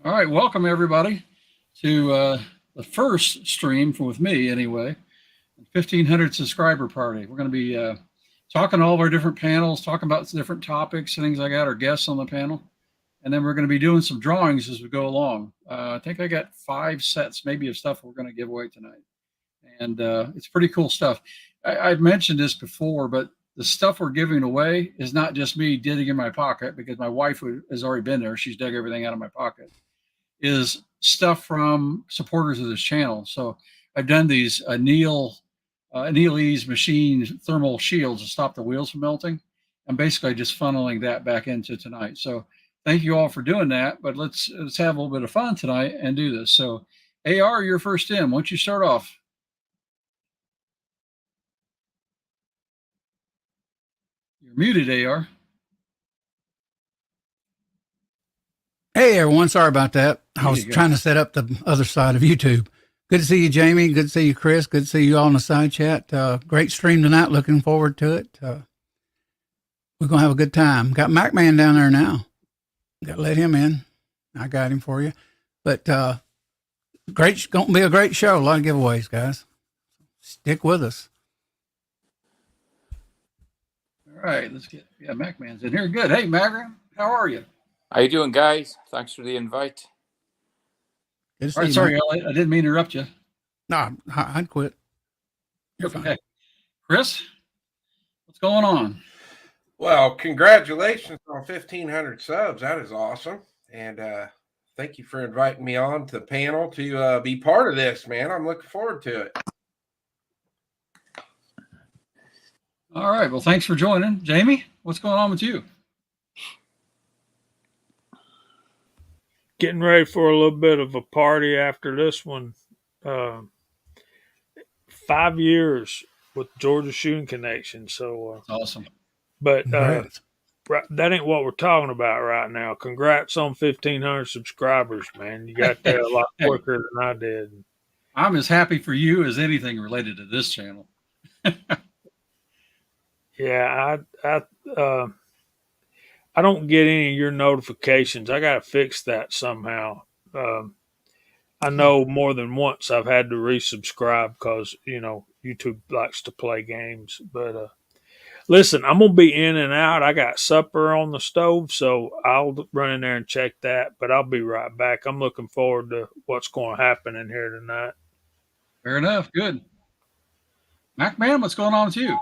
All right, welcome everybody to the first stream with me anyway, 1500 subscriber party. We're going to be talking all of our different panels, talking about different topics, things like that, our guests on the panel. And then we're going to be doing some drawings as we go along. I think I got 5 sets maybe of stuff we're going to give away tonight. And it's pretty cool stuff. I've mentioned this before, but the stuff we're giving away is not just me digging in my pocket because my wife has already been there. She's dug everything out of my pocket. Is stuff from supporters of this channel. So I've done these Neil Ease machine thermal shields to stop the wheels from melting. I'm basically just funneling that back into tonight. So thank you all for doing that. But let's have a little bit of fun tonight and do this. So AR, you're first in. Why don't you start off? You're muted, AR. Hey, everyone. Sorry about that. I was trying to set up the other side of YouTube. Good to see you, Jamie. Good to see you, Chris. Good to see you all in the side chat. Great stream tonight. Looking forward to it. We're going to have a good time. Got MacMan down there now. Got to let him in. I got him for you. But going to be a great show. A lot of giveaways, guys. Stick with us. All right. Let's get, MacMan's in here. Good. Hey, Magra, how are you? How you doing, guys? Thanks for the invite. All right, sorry, I didn't mean to interrupt you. No, I'd quit. You're fine. Okay. Chris, what's going on? Well, congratulations on 1,500 subs. That is awesome. And thank you for inviting me on to the panel to be part of this, man. I'm looking forward to it. All right. Well, thanks for joining. Jamie, what's going on with you? Getting ready for a little bit of a party after this one. 5 years with Georgia Shooting Connection. So awesome. But that ain't what we're talking about right now. Congrats on 1,500 subscribers, man. You got there a lot quicker than I did. I'm as happy for you as anything related to this channel. Yeah, I don't get any of your notifications. I got to fix that somehow. I know more than once I've had to resubscribe because, YouTube likes to play games. But listen, I'm going to be in and out. I got supper on the stove, so I'll run in there and check that. But I'll be right back. I'm looking forward to what's going to happen in here tonight. Fair enough. Good. MacMan, what's going on with you?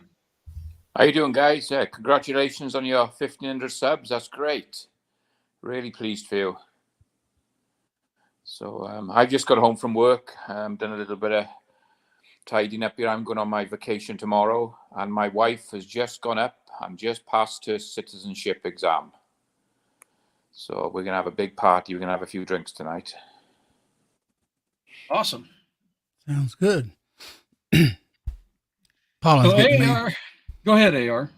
How you doing, guys? Congratulations on your 1,500 subs. That's great. Really pleased for you. So I've just got home from work. Done a little bit of tidying up here. I'm going on my vacation tomorrow. And my wife has just gone up. I'm just past her citizenship exam. So we're going to have a big party. We're going to have a few drinks tonight. Awesome. Sounds good. Pollen's getting me. Go ahead, AR.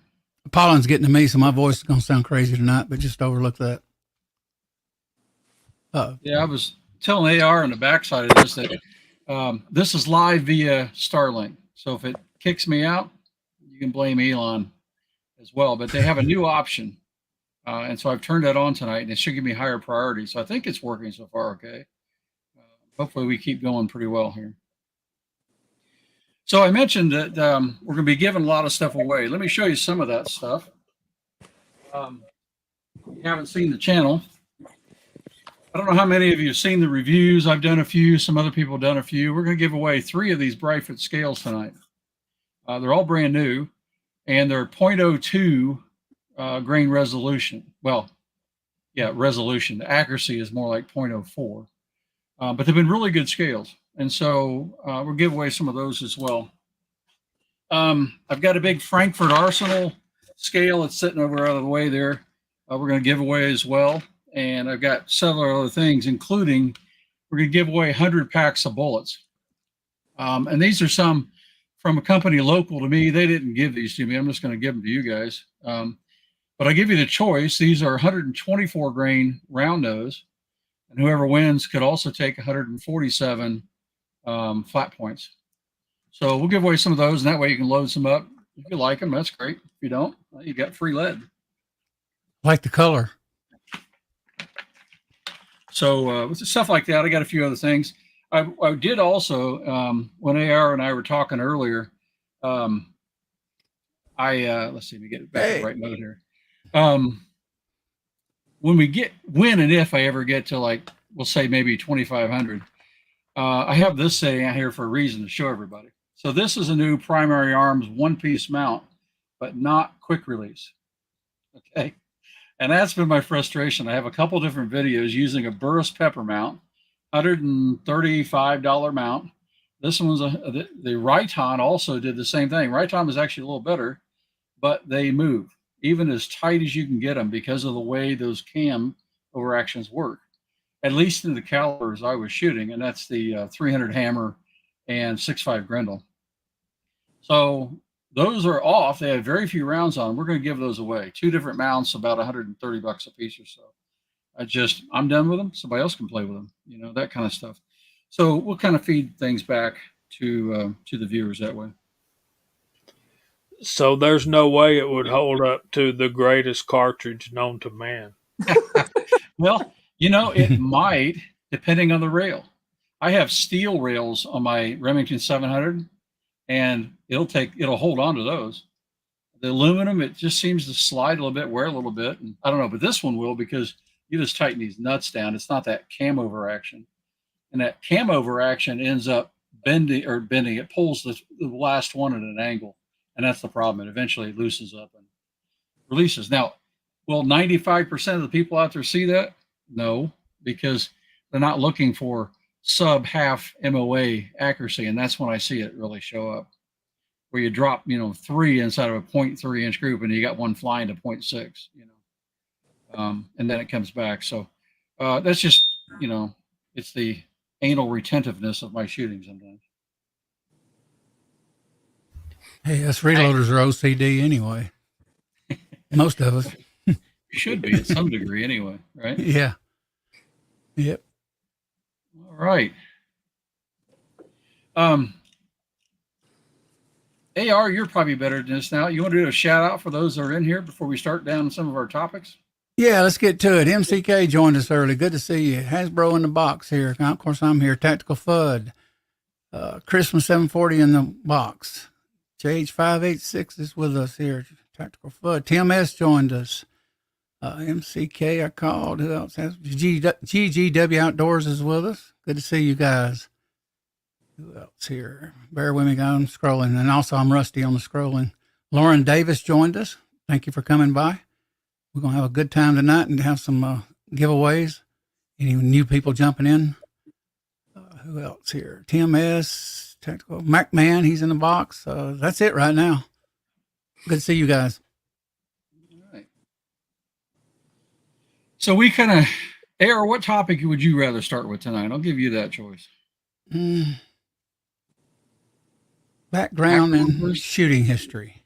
Pollen's getting to me, so my voice is going to sound crazy tonight, but just overlook that. Yeah, I was telling AR on the backside of this that this is live via Starlink. So if it kicks me out, you can blame Elon as well. But they have a new option. And so I've turned that on tonight, and it should give me higher priority. So I think it's working so far okay. Hopefully we keep going pretty well here. So I mentioned that we're going to be giving a lot of stuff away. Let me show you some of that stuff. If you haven't seen the channel, I don't know how many of you have seen the reviews. I've done a few. Some other people have done a few. We're going to give away 3 of these Brightfoot scales tonight. They're all brand new, and they're 0.02 grain resolution. Well, yeah, resolution. The accuracy is more like 0.04. But they've been really good scales. And so we'll give away some of those as well. I've got a big Frankfurt Arsenal scale that's sitting over out of the way there. We're going to give away as well. And I've got several other things, including we're going to give away 100 packs of bullets. And these are some from a company local to me. They didn't give these to me. I'm just going to give them to you guys. But I give you the choice. These are 124 grain round nose. And whoever wins could also take 147 flat points. So we'll give away some of those, and that way you can load some up. If you like them, that's great. If you don't, you got free lead. Like the color. So with stuff like that, I got a few other things. I did also, when AR and I were talking earlier, let's see, let me get it back in the right mode here. When and if I ever get to, like, we'll say maybe 2,500, I have this sitting out here for a reason to show everybody. So this is a new primary arms one-piece mount, but not quick release. Okay. And that's been my frustration. I have a couple different videos using a Burris pepper mount, $135 mount. This one's the Riton also did the same thing. Riton is actually a little better, but they move even as tight as you can get them because of the way those cam overactions work, at least in the calibers I was shooting. And that's the 300 hammer and 6.5 Grendel. So those are off. They have very few rounds on them. We're going to give those away. 2 different mounts, about $130 a piece or so. I'm done with them. Somebody else can play with them, you know, that kind of stuff. So we'll kind of feed things back to the viewers that way. So there's no way it would hold up to the greatest cartridge known to man. Well, you know, it might, depending on the rail. I have steel rails on my Remington 700, and it'll hold on to those. The aluminum, it just seems to slide a little bit, wear a little bit. And I don't know, but this one will, because you just tighten these nuts down. It's not that cam over action. And that cam over action ends up bending. It pulls the last one at an angle. And that's the problem. And eventually it loosens up and releases. Now, will 95% of the people out there see that? No, because they're not looking for sub half MOA accuracy. And that's when I see it really show up, where you drop, 3 inside of a 0.3 inch group and you got one flying to 0.6, and then it comes back. So that's just, it's the anal retentiveness of my shooting sometimes. Hey, us reloaders are OCD anyway. Most of us. Should be at some degree anyway, right? Yeah. Yep. All right. AR, you're probably better than this now. You want to do a shout out for those that are in here before we start down some of our topics? Yeah, let's get to it. MCK joined us early. Good to see you. Hazzbro in the box here. Of course, I'm here. Tactical FUD. Christmas 740 in the box. JH586 is with us here. Tactical FUD. Tim S joined us. MCK I called. Who else has? GGW Outdoors is with us. Good to see you guys. Who else here? Bear with me, I'm scrolling. And also I'm rusty on the scrolling. Lauren Davis joined us. Thank you for coming by. We're going to have a good time tonight and have some giveaways. Any new people jumping in? Who else here? Tim S. Tactical. MacMan, he's in the box. That's it right now. Good to see you guys. All right. So we kind of, AR, what topic would you rather start with tonight? I'll give you that choice. Background and shooting history.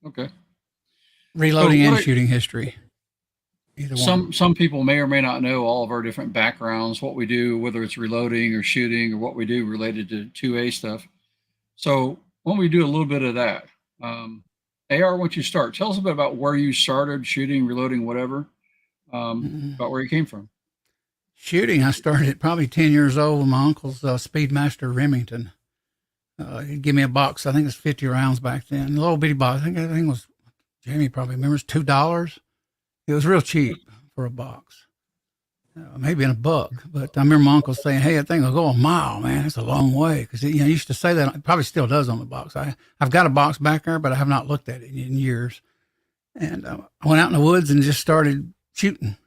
Okay. Reloading and shooting history. Either one. Some people may or may not know all of our different backgrounds, what we do, whether it's reloading or shooting or what we do related to 2A stuff. So when we do a little bit of that, AR, once you start, tell us a bit about where you started shooting, reloading, whatever, about where you came from. Shooting, I started at probably 10 years old with my uncle's Speedmaster Remington. He'd give me a box. I think it was 50 rounds back then. A little bitty box. I think it was, Jamie probably remembers, $2. It was real cheap for a box, maybe in a buck. But I remember my uncle saying, "Hey, that thing will go a mile, man. It's a long way." Because he used to say that. It probably still does on the box. I've got a box back there, but I have not looked at it in years. And I went out in the woods and just started shooting.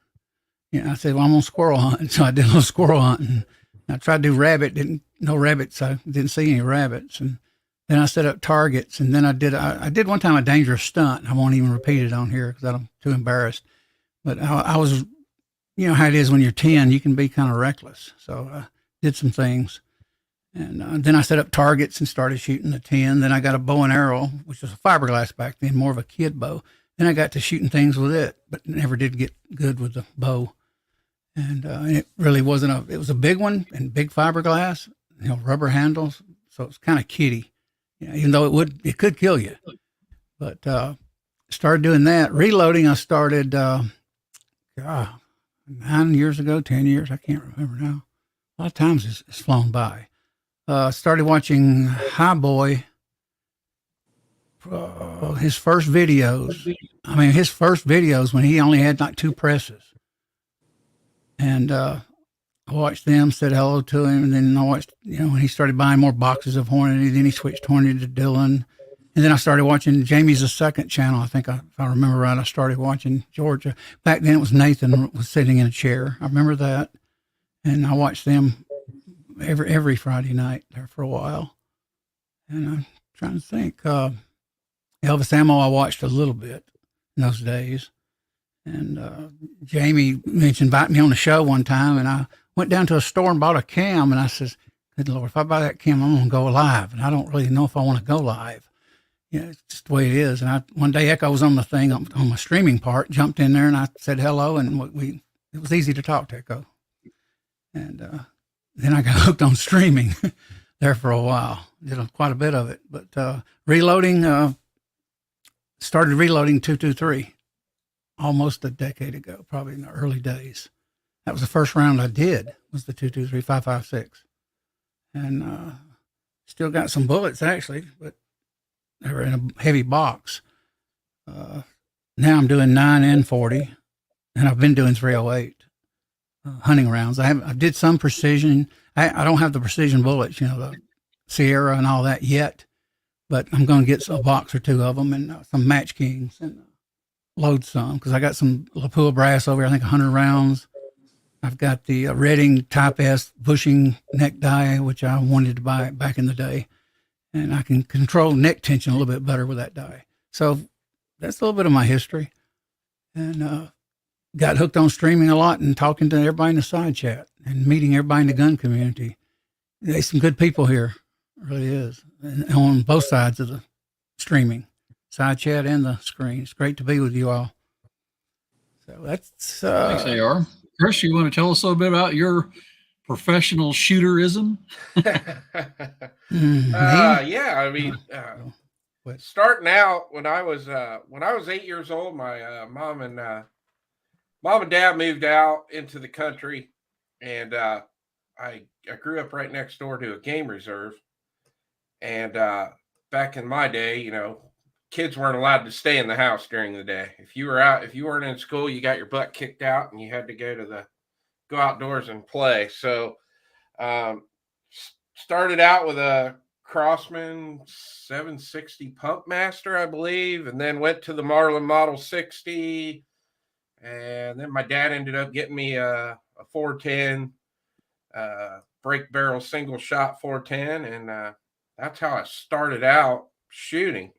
I said, "Well, I'm on squirrel hunting," so I did a little squirrel hunting. I tried to do rabbit. No rabbits. I didn't see any rabbits. And then I set up targets, and then I did one time a dangerous stunt. I won't even repeat it on here because I'm too embarrassed. But I was, how it is when you're 10, you can be kind of reckless. So I did some things, and then I set up targets and started shooting the 10. Then I got a bow and arrow, which was a fiberglass back then, more of a kid bow. Then I got to shooting things with it, but never did get good with the bow. And it really wasn't it was a big one and big fiberglass, rubber handles. So it's kind of kiddie. Even though it could kill you, but started doing that. Reloading, I started, I 9 years ago, 10 years. I can't remember now. A lot of times it's flown by. Started watching High Boy. His first videos. I mean, his first videos when he only had like 2 presses. And I watched them, said hello to him, and then I watched, when he started buying more boxes of Hornady, then he switched Hornady to Dylan. And then I started watching Jamie's the second channel. I think, if I remember right, I started watching Georgia. Back then it was Nathan was sitting in a chair. I remember that. And I watched them every Friday night there for a while. And I'm trying to think. Elvis Ammo I watched a little bit in those days. And Jamie mentioned inviting me on the show one time, and I went down to a store and bought a cam, and I says, good Lord, if I buy that cam, I'm going to go live. And I don't really know if I want to go live. It's just the way it is. And one day Echo was on the thing on my streaming part, jumped in there, and I said hello, and it was easy to talk to Echo. And then I got hooked on streaming there for a while. Did quite a bit of it. But started reloading 223 almost a decade ago, probably in the early days. That was the first round I did, was the 223 5.56. And still got some bullets, actually, but they were in a heavy box. Now I'm doing 9 and 40, and I've been doing 308 hunting rounds. I did some precision. I don't have the precision bullets, the Sierra and all that yet, but I'm going to get a box or 2 of them and some Match Kings and load some, because I got some Lapua brass over here, I think 100 rounds. I've got the Redding Type S bushing neck die, which I wanted to buy back in the day. And I can control neck tension a little bit better with that die. So that's a little bit of my history. And got hooked on streaming a lot and talking to everybody in the side chat and meeting everybody in the gun community. There's some good people here. It really is. And on both sides of the streaming, side chat and the screen. It's great to be with you all. So that's thanks, AR. Chris, you want to tell us a little bit about your professional shooterism? Yeah, I mean, starting out when I was 8 years old, my mom and dad moved out into the country, and I grew up right next door to a game reserve. And back in my day, kids weren't allowed to stay in the house during the day. If you weren't in school, you got your butt kicked out, and you had to go outdoors and play. So started out with a Crossman 760 Pump Master, I believe, and then went to the Marlin Model 60. And then my dad ended up getting me a 410 break barrel single shot 410. And that's how I started out shooting.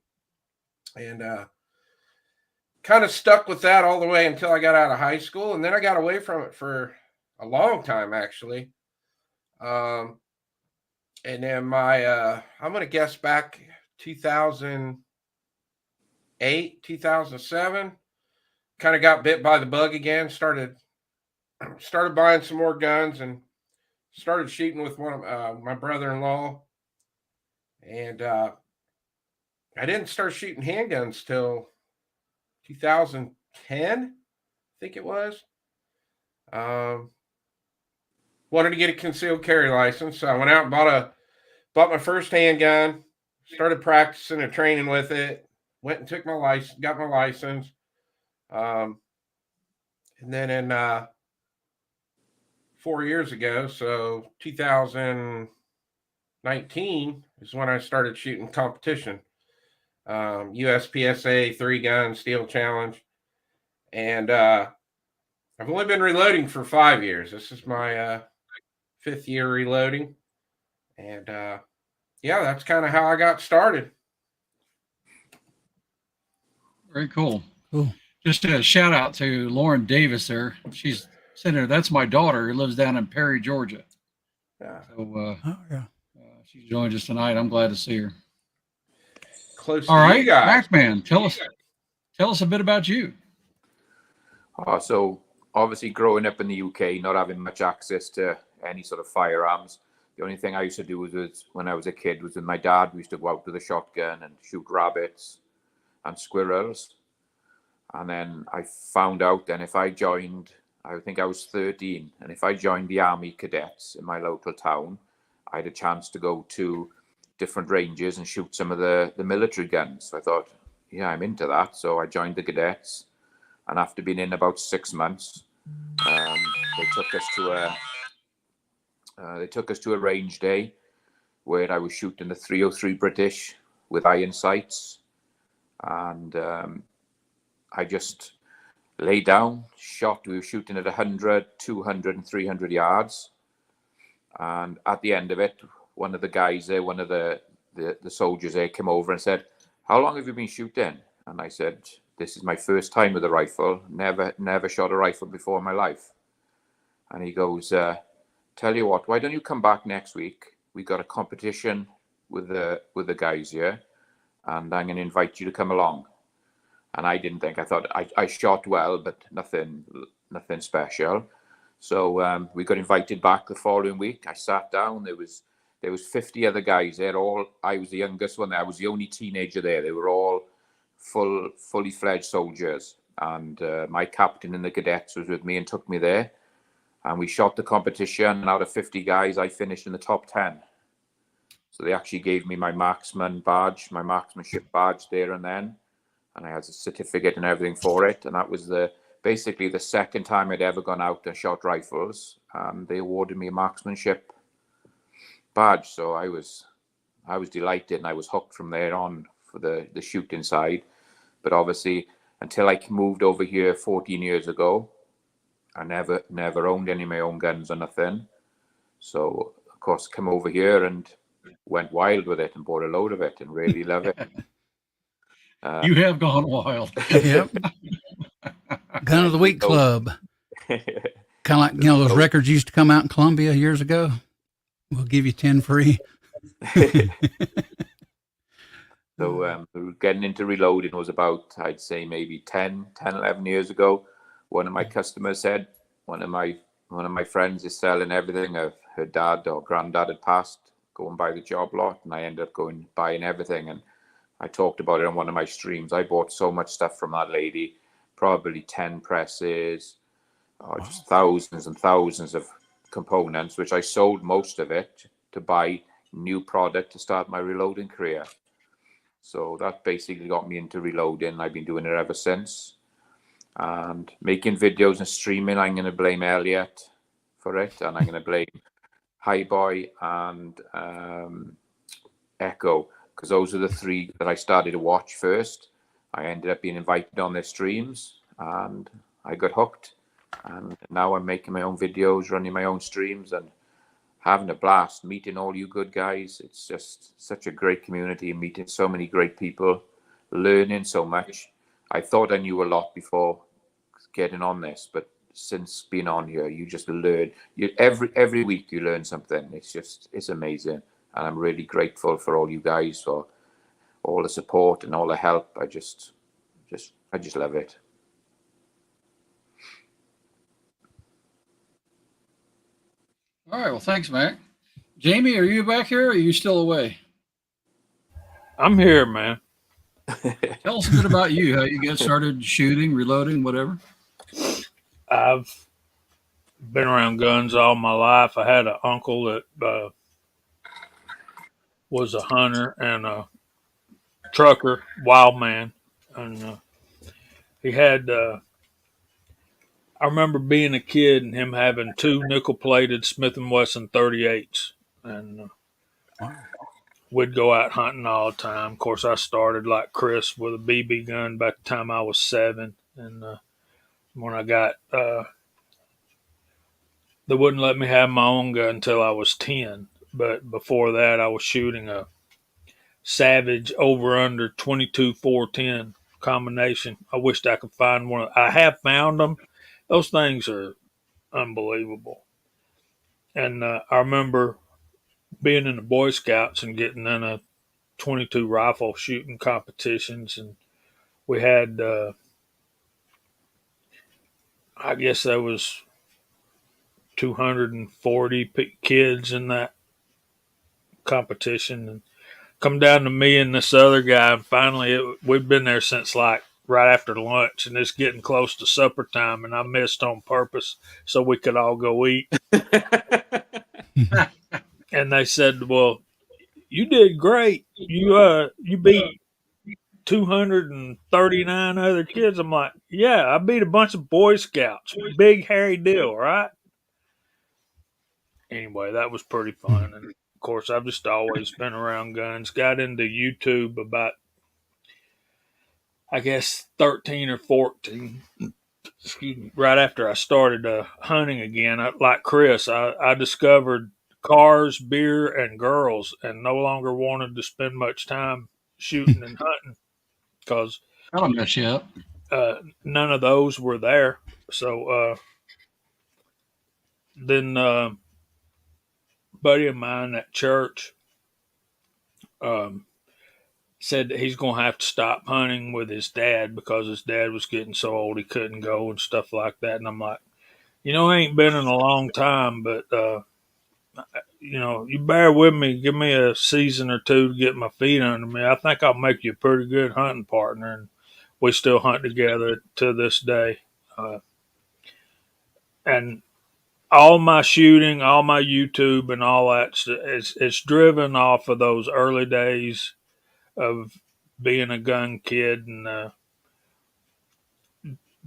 And kind of stuck with that all the way until I got out of high school. And then I got away from it for a long time, actually. And then I'm going to guess back 2008, 2007, kind of got bit by the bug again, started buying some more guns and started shooting with one of my brother-in-law. And I didn't start shooting handguns till 2010, I think it was. Wanted to get a concealed carry license, so I went out and bought my first handgun, started practicing and training with it, went and took my license, got my license. And then in 4 years ago, so 2019 is when I started shooting competition. USPSA 3-gun steel challenge. And I've only been reloading for 5 years. This is my 5th year reloading. And yeah, that's kind of how I got started. Very cool. Cool. Just a shout out to Lauren Davis there. She's sitting there. That's my daughter who lives down in Perry, Georgia. Yeah. So yeah. She's joined us tonight. I'm glad to see her. Close All to right, you guys. Macman, tell us a bit about you. So obviously growing up in the UK, not having much access to any sort of firearms. The only thing I used to do was when I was a kid was with my dad. We used to go out with a shotgun and shoot rabbits and squirrels. And then I found out then if I joined I think I was 13. And if I joined the Army Cadets in my local town, I had a chance to go to different ranges and shoot some of the military guns. So I thought, yeah, I'm into that. So I joined the cadets. And after being in about 6 months, they took us to a range day where I was shooting the 303 British with iron sights. And I just lay down, shot. We were shooting at 100, 200, and 300 yards. And at the end of it, one of the guys there, one of the soldiers there came over and said, "How long have you been shooting?" And I said, "This is my first time with a rifle. Never shot a rifle before in my life." And he goes, "Tell you what, why don't you come back next week? We got a competition with the guys here, and I'm going to invite you to come along." And I didn't think. I thought I shot well, but nothing special. So we got invited back the following week. I sat down. There was 50 other guys there. I was the youngest one there. I was the only teenager there. They were all fully fledged soldiers. And my captain in the cadets was with me and took me there. And we shot the competition. And out of 50 guys, I finished in the top 10. So they actually gave me my marksmanship badge there and then. And I had a certificate and everything for it. And that was basically the second time I'd ever gone out and shot rifles. And they awarded me a marksmanship badge. So I was delighted, and I was hooked from there on for the shooting side. But obviously, until I moved over here 14 years ago, I never owned any of my own guns or nothing. So of course, come over here and went wild with it and bought a load of it and really love it. You have gone wild. Yep. Gun of the Week Club. Kind of like, those records used to come out in Columbia years ago. We'll give you 10 free. So getting into reloading was about, I'd say, maybe 11 years ago. One of my customers said, one of my friends is selling everything. Her dad or granddad had passed, go and buy the job lot. And I ended up buying everything. And I talked about it on one of my streams. I bought so much stuff from that lady, probably 10 presses, just thousands and thousands of components, which I sold most of it to buy new product to start my reloading career. So that basically got me into reloading. I've been doing it ever since. And making videos and streaming, I'm going to blame Elliot for it. And I'm going to blame Highboy and Echo, because those are the three that I started to watch first. I ended up being invited on their streams and I got hooked. And now I'm making my own videos, running my own streams and having a blast, meeting all you good guys. It's just such a great community, meeting so many great people, learning so much. I thought I knew a lot before getting on this, but since being on here, you just learn. Every week you learn something. It's amazing. And I'm really grateful for all you guys, for all the support and all the help. I just love it. All right. Well, thanks, Mac. Jamie, are you back here or are you still away? I'm here, man. Tell us a bit about you, how you got started shooting, reloading, whatever. I've been around guns all my life. I had an uncle that was a hunter and a trucker, wild man. And he had, I remember being a kid and him having two nickel-plated Smith & Wesson 38s. And we'd go out hunting all the time. Of course, I started like Chris with a BB gun by the time I was 7. And when I got, they wouldn't let me have my own gun until I was 10. But before that, I was shooting a Savage over under 22 410 combination. I wished I could find one. I have found them. Those things are unbelievable. And I remember being in the Boy Scouts and getting in a 22 rifle shooting competitions. And we had, I guess there was 240 kids in that competition. And come down to me and this other guy. And finally, we'd been there since like right after lunch, and it's getting close to supper time, and I missed on purpose so we could all go eat. And they said, "Well, you did great. You beat 239 other kids." I'm like, "Yeah, I beat a bunch of Boy Scouts. Big hairy deal, right?" Anyway, that was pretty fun. And of course, I've just always been around guns. Got into YouTube about, I guess, 13 or 14. Excuse me. Right after I started hunting again, like Chris, I discovered cars, beer, and girls, and no longer wanted to spend much time shooting and hunting because That'll mess you up. none of those were there. So then, buddy of mine at church um, said that he's going to have to stop hunting with his dad because his dad was getting so old he couldn't go and stuff like that. And I'm like, I ain't been in a long time, but you bear with me. Give me a season or two to get my feet under me. I think I'll make you a pretty good hunting partner. And we still hunt together to this day. And all my shooting, all my YouTube, and all that, it's driven off of those early days of being a gun kid and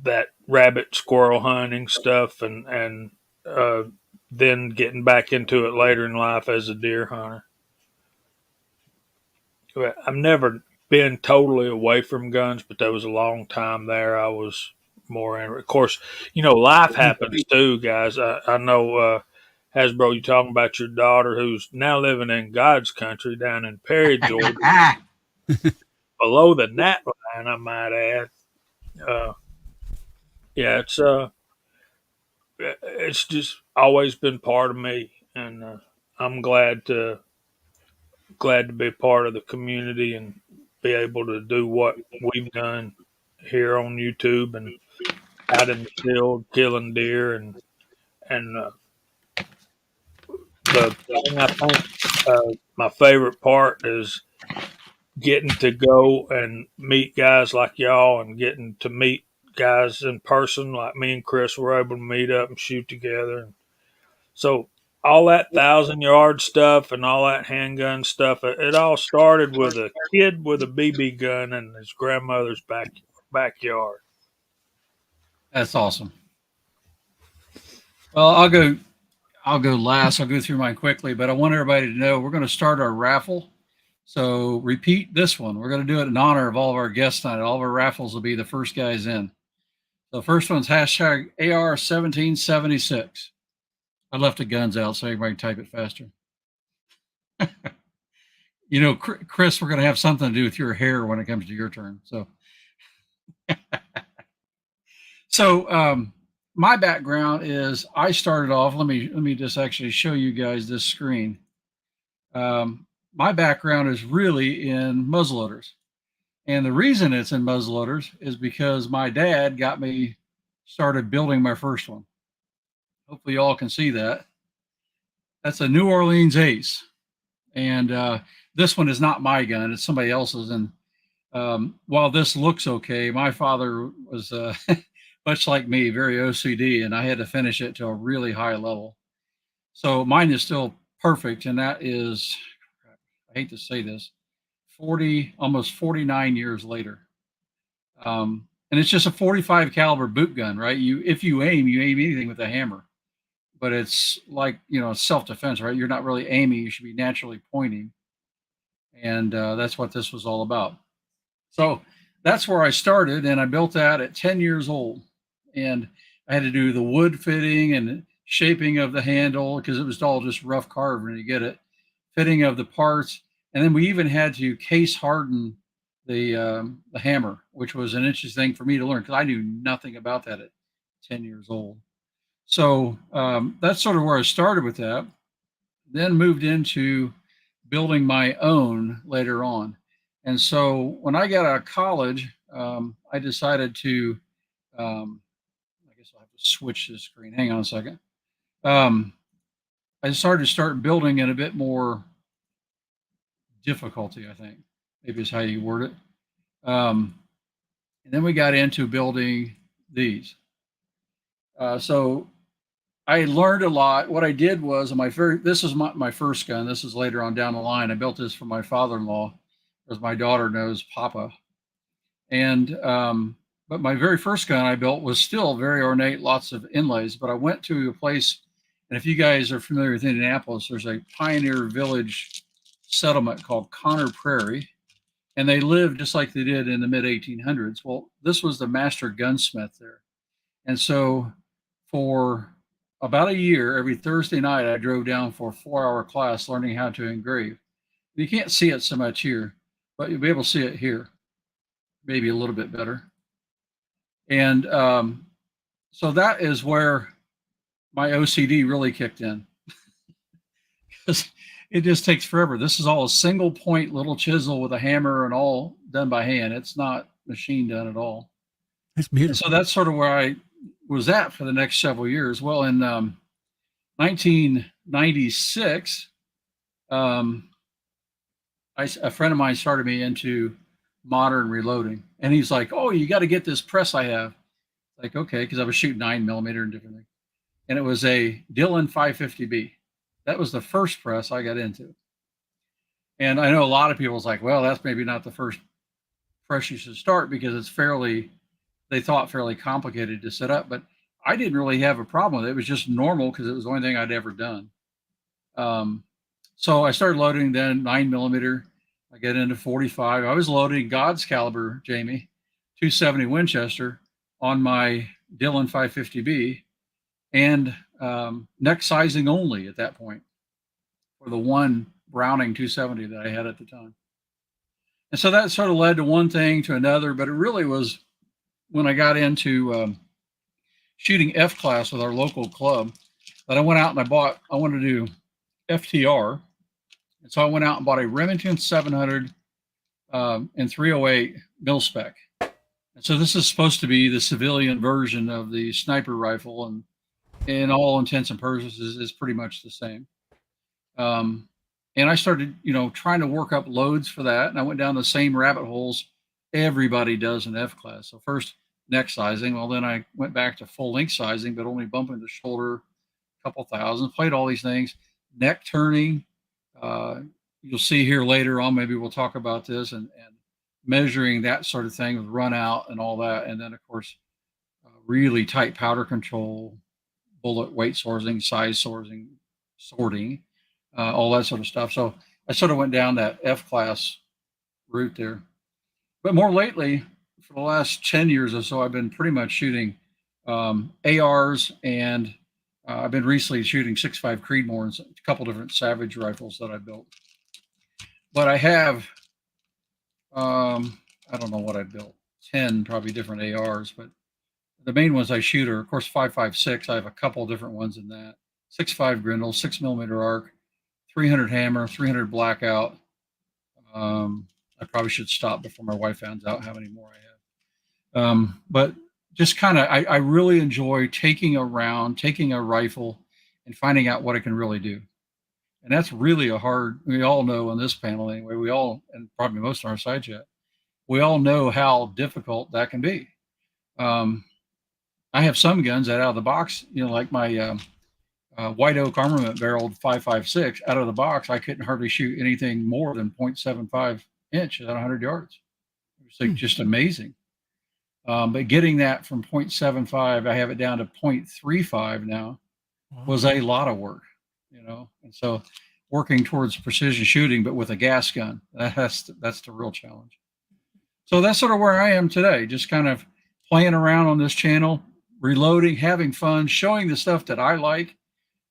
that rabbit squirrel hunting stuff, and uh, then getting back into it later in life as a deer hunter. I've never been totally away from guns, but there was a long time there I was more in. Of course, life happens too, guys. I know, Hazzbro, you talking about your daughter who's now living in God's country down in Perry, Georgia, below the gnat line, I might add. Uh, yeah, it's just always been part of me, and I'm glad to be a part of the community and be able to do what we've done here on YouTube and out in the field killing deer and the thing I think my favorite part is getting to go and meet guys like y'all and getting to meet guys in person like me and Chris were able to meet up and shoot together. So all that 1,000-yard stuff and all that handgun stuff, it all started with a kid with a BB gun in his grandmother's backyard. That's awesome. Well, I'll go last. I'll go through mine quickly, but I want everybody to know we're going to start our raffle. So repeat this one. We're going to do it in honor of all of our guests tonight. All of our raffles will be the first guys in. So the first one's hashtag AR1776. I left the guns out so everybody can type it faster. Chris, we're going to have something to do with your hair when it comes to your turn. So, my background is I started off. Let me just actually show you guys this screen. My background is really in muzzleloaders, and the reason it's in muzzleloaders is because my dad got me started building my first one. Hopefully, y'all can see that. That's a New Orleans Ace, and this one is not my gun; it's somebody else's. And while this looks okay, my father was much like me, very OCD, and I had to finish it to a really high level. So mine is still perfect, and that is, I hate to say this, 40, almost 49 years later. And it's just a 45 caliber boot gun, right? If you aim anything with a hammer, but it's like, self-defense, right? You're not really aiming, you should be naturally pointing. And that's what this was all about. So that's where I started, and I built that at 10 years old. And I had to do the wood fitting and shaping of the handle because it was all just rough carved when you get it, fitting of the parts, and then we even had to case harden the hammer, which was an interesting thing for me to learn because I knew nothing about that at 10 years old. So that's sort of where I started with that. Then moved into building my own later on. And so when I got out of college, I decided to, I guess I'll have to switch this screen. Hang on a second. I started to start building in a bit more difficulty, I think, maybe is how you word it. And then we got into building these. So I learned a lot. What I did was this is my first gun. This is later on down the line. I built this for my father-in-law, as my daughter knows Papa. And but my very first gun I built was still very ornate, lots of inlays. But I went to a place, and if you guys are familiar with Indianapolis, there's a pioneer village settlement called Connor Prairie, and they lived just like they did in the mid 1800s. Well, this was the master gunsmith there, and so for about a year, every Thursday night, I drove down for a 4-hour class learning how to engrave. You can't see it so much here, but you'll be able to see it here, maybe a little bit better. And so that is where my OCD really kicked in, because it just takes forever. This is all a single point little chisel with a hammer and all done by hand. It's not machine done at all. That's beautiful. And so that's sort of where I was at for the next several years. Well, in 1996, a friend of mine started me into modern reloading, and he's like, "Oh, you got to get this press I have." Like, okay, because I was shooting 9mm and different things, and it was a Dillon 550B. That was the first press I got into. And I know a lot of people was like, "Well, that's maybe not the first press you should start because it's they thought fairly complicated to set up." But I didn't really have a problem with it. It was just normal because it was the only thing I'd ever done. So I started loading then 9mm. I get into 45. I was loading God's caliber, Jamie, 270 Winchester on my Dillon 550B, and neck sizing only at that point for the one Browning 270 that I had at the time. And so that sort of led to one thing to another, but it really was when I got into shooting F class with our local club that I went out and I wanted to do FTR. And so I went out and bought a Remington 700 and 308 mil spec. And so this is supposed to be the civilian version of the sniper rifle, and in all intents and purposes is pretty much the same. And I started, trying to work up loads for that. And I went down the same rabbit holes everybody does in F class. So first neck sizing. Well, then I went back to full length sizing, but only bumping the shoulder a couple thousand, played all these things, neck turning. You'll see here later on, maybe we'll talk about this and measuring that sort of thing with run out and all that. And then of course, really tight powder control, bullet weight sorting, size sorting, all that sort of stuff. So I sort of went down that F class route there. But more lately, for the last 10 years or so, I've been pretty much shooting ARs, and I've been recently shooting 6.5 Creedmoors, a couple different Savage rifles that I built. But I have, I don't know what I built, 10 probably different ARs, but the main ones I shoot are, of course, 5.56. I have a couple different ones in that. 6.5 Grindle, 6mm arc, 300 hammer, 300 blackout. I probably should stop before my wife finds out how many more I have. But just kind of, I really enjoy taking a rifle and finding out what it can really do. And that's really we all know on this panel anyway, and probably most on our side chat, we all know how difficult that can be. I have some guns that out of the box, like my White Oak Armament barreled 5.56, out of the box, I couldn't hardly shoot anything more than 0.75 inch at 100 yards. It was like just amazing. But getting that from 0.75, I have it down to 0.35 now, was a lot of work, and so working towards precision shooting, but with a gas gun, that's the real challenge. So that's sort of where I am today, just kind of playing around on this channel, reloading, having fun, showing the stuff that I like,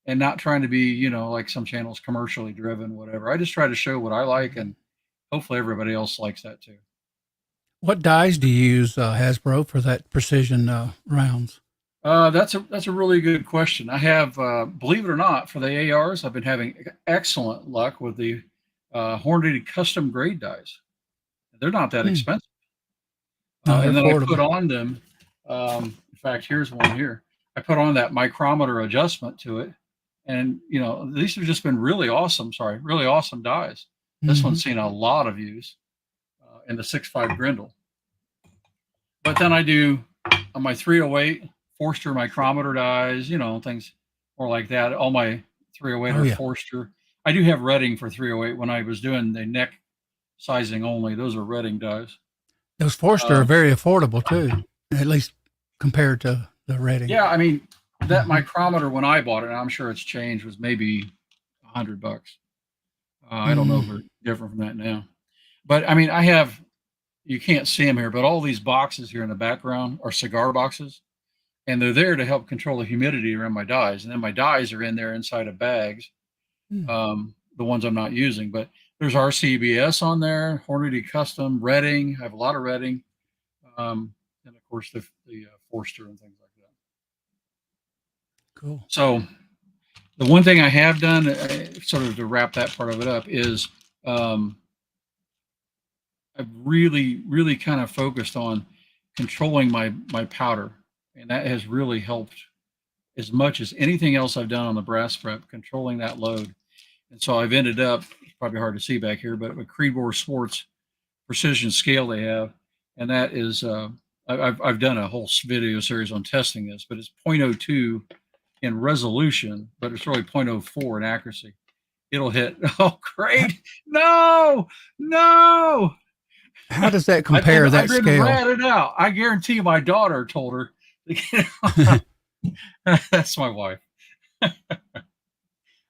and not trying to be, like some channels commercially driven, whatever. I just try to show what I like, and hopefully everybody else likes that too. What dies do you use, Hazzbro, for that precision rounds? That's a really good question. I have, believe it or not, for the ARs, I've been having excellent luck with the Hornady custom grade dies. They're not that expensive. And then affordable. I put on them. In fact, here's one here. I put on that micrometer adjustment to it, and these have just been really awesome. Really awesome dies. This one's seen a lot of use in the 6.5 Grindle. But then I do on my 308 Forster micrometer dies, things more like that. All my 308 Oh are yeah, Forster. I do have Redding for 308 when I was doing the neck sizing only. Those are Redding dies. those Forster are Um, very affordable too, at least compared to the Reading. yeah, I mean that Mhm. micrometer when I bought it, and I'm sure it's changed, was maybe $100. I don't know if Mm. they're different from that now. But I mean, I have you can't see them here, but all these boxes here in the background are cigar boxes, and they're there to help control the humidity around my dies. And then my dies are in there inside of bags, Mm. the ones I'm not using. But there's RCBS on there, Hornady Custom, Redding. I have a lot of Redding, and of course the Forster and things like that. Cool. So the one thing I have done, sort of to wrap that part of it up, is um, I've really, really kind of focused on controlling my powder, and that has really helped as much as anything else I've done on the brass prep, controlling that load. And so I've ended up, it's probably hard to see back here, but with Creedmoor Sports precision scale they have, and that is I've done a whole video series on testing this, but it's zero point 0.02 in resolution, but it's really 0.04 in accuracy. It'll hit. Oh, How, great! No, no. how does that I've been compare I've that been scale? ratted out. I guarantee my daughter told her. That's my wife.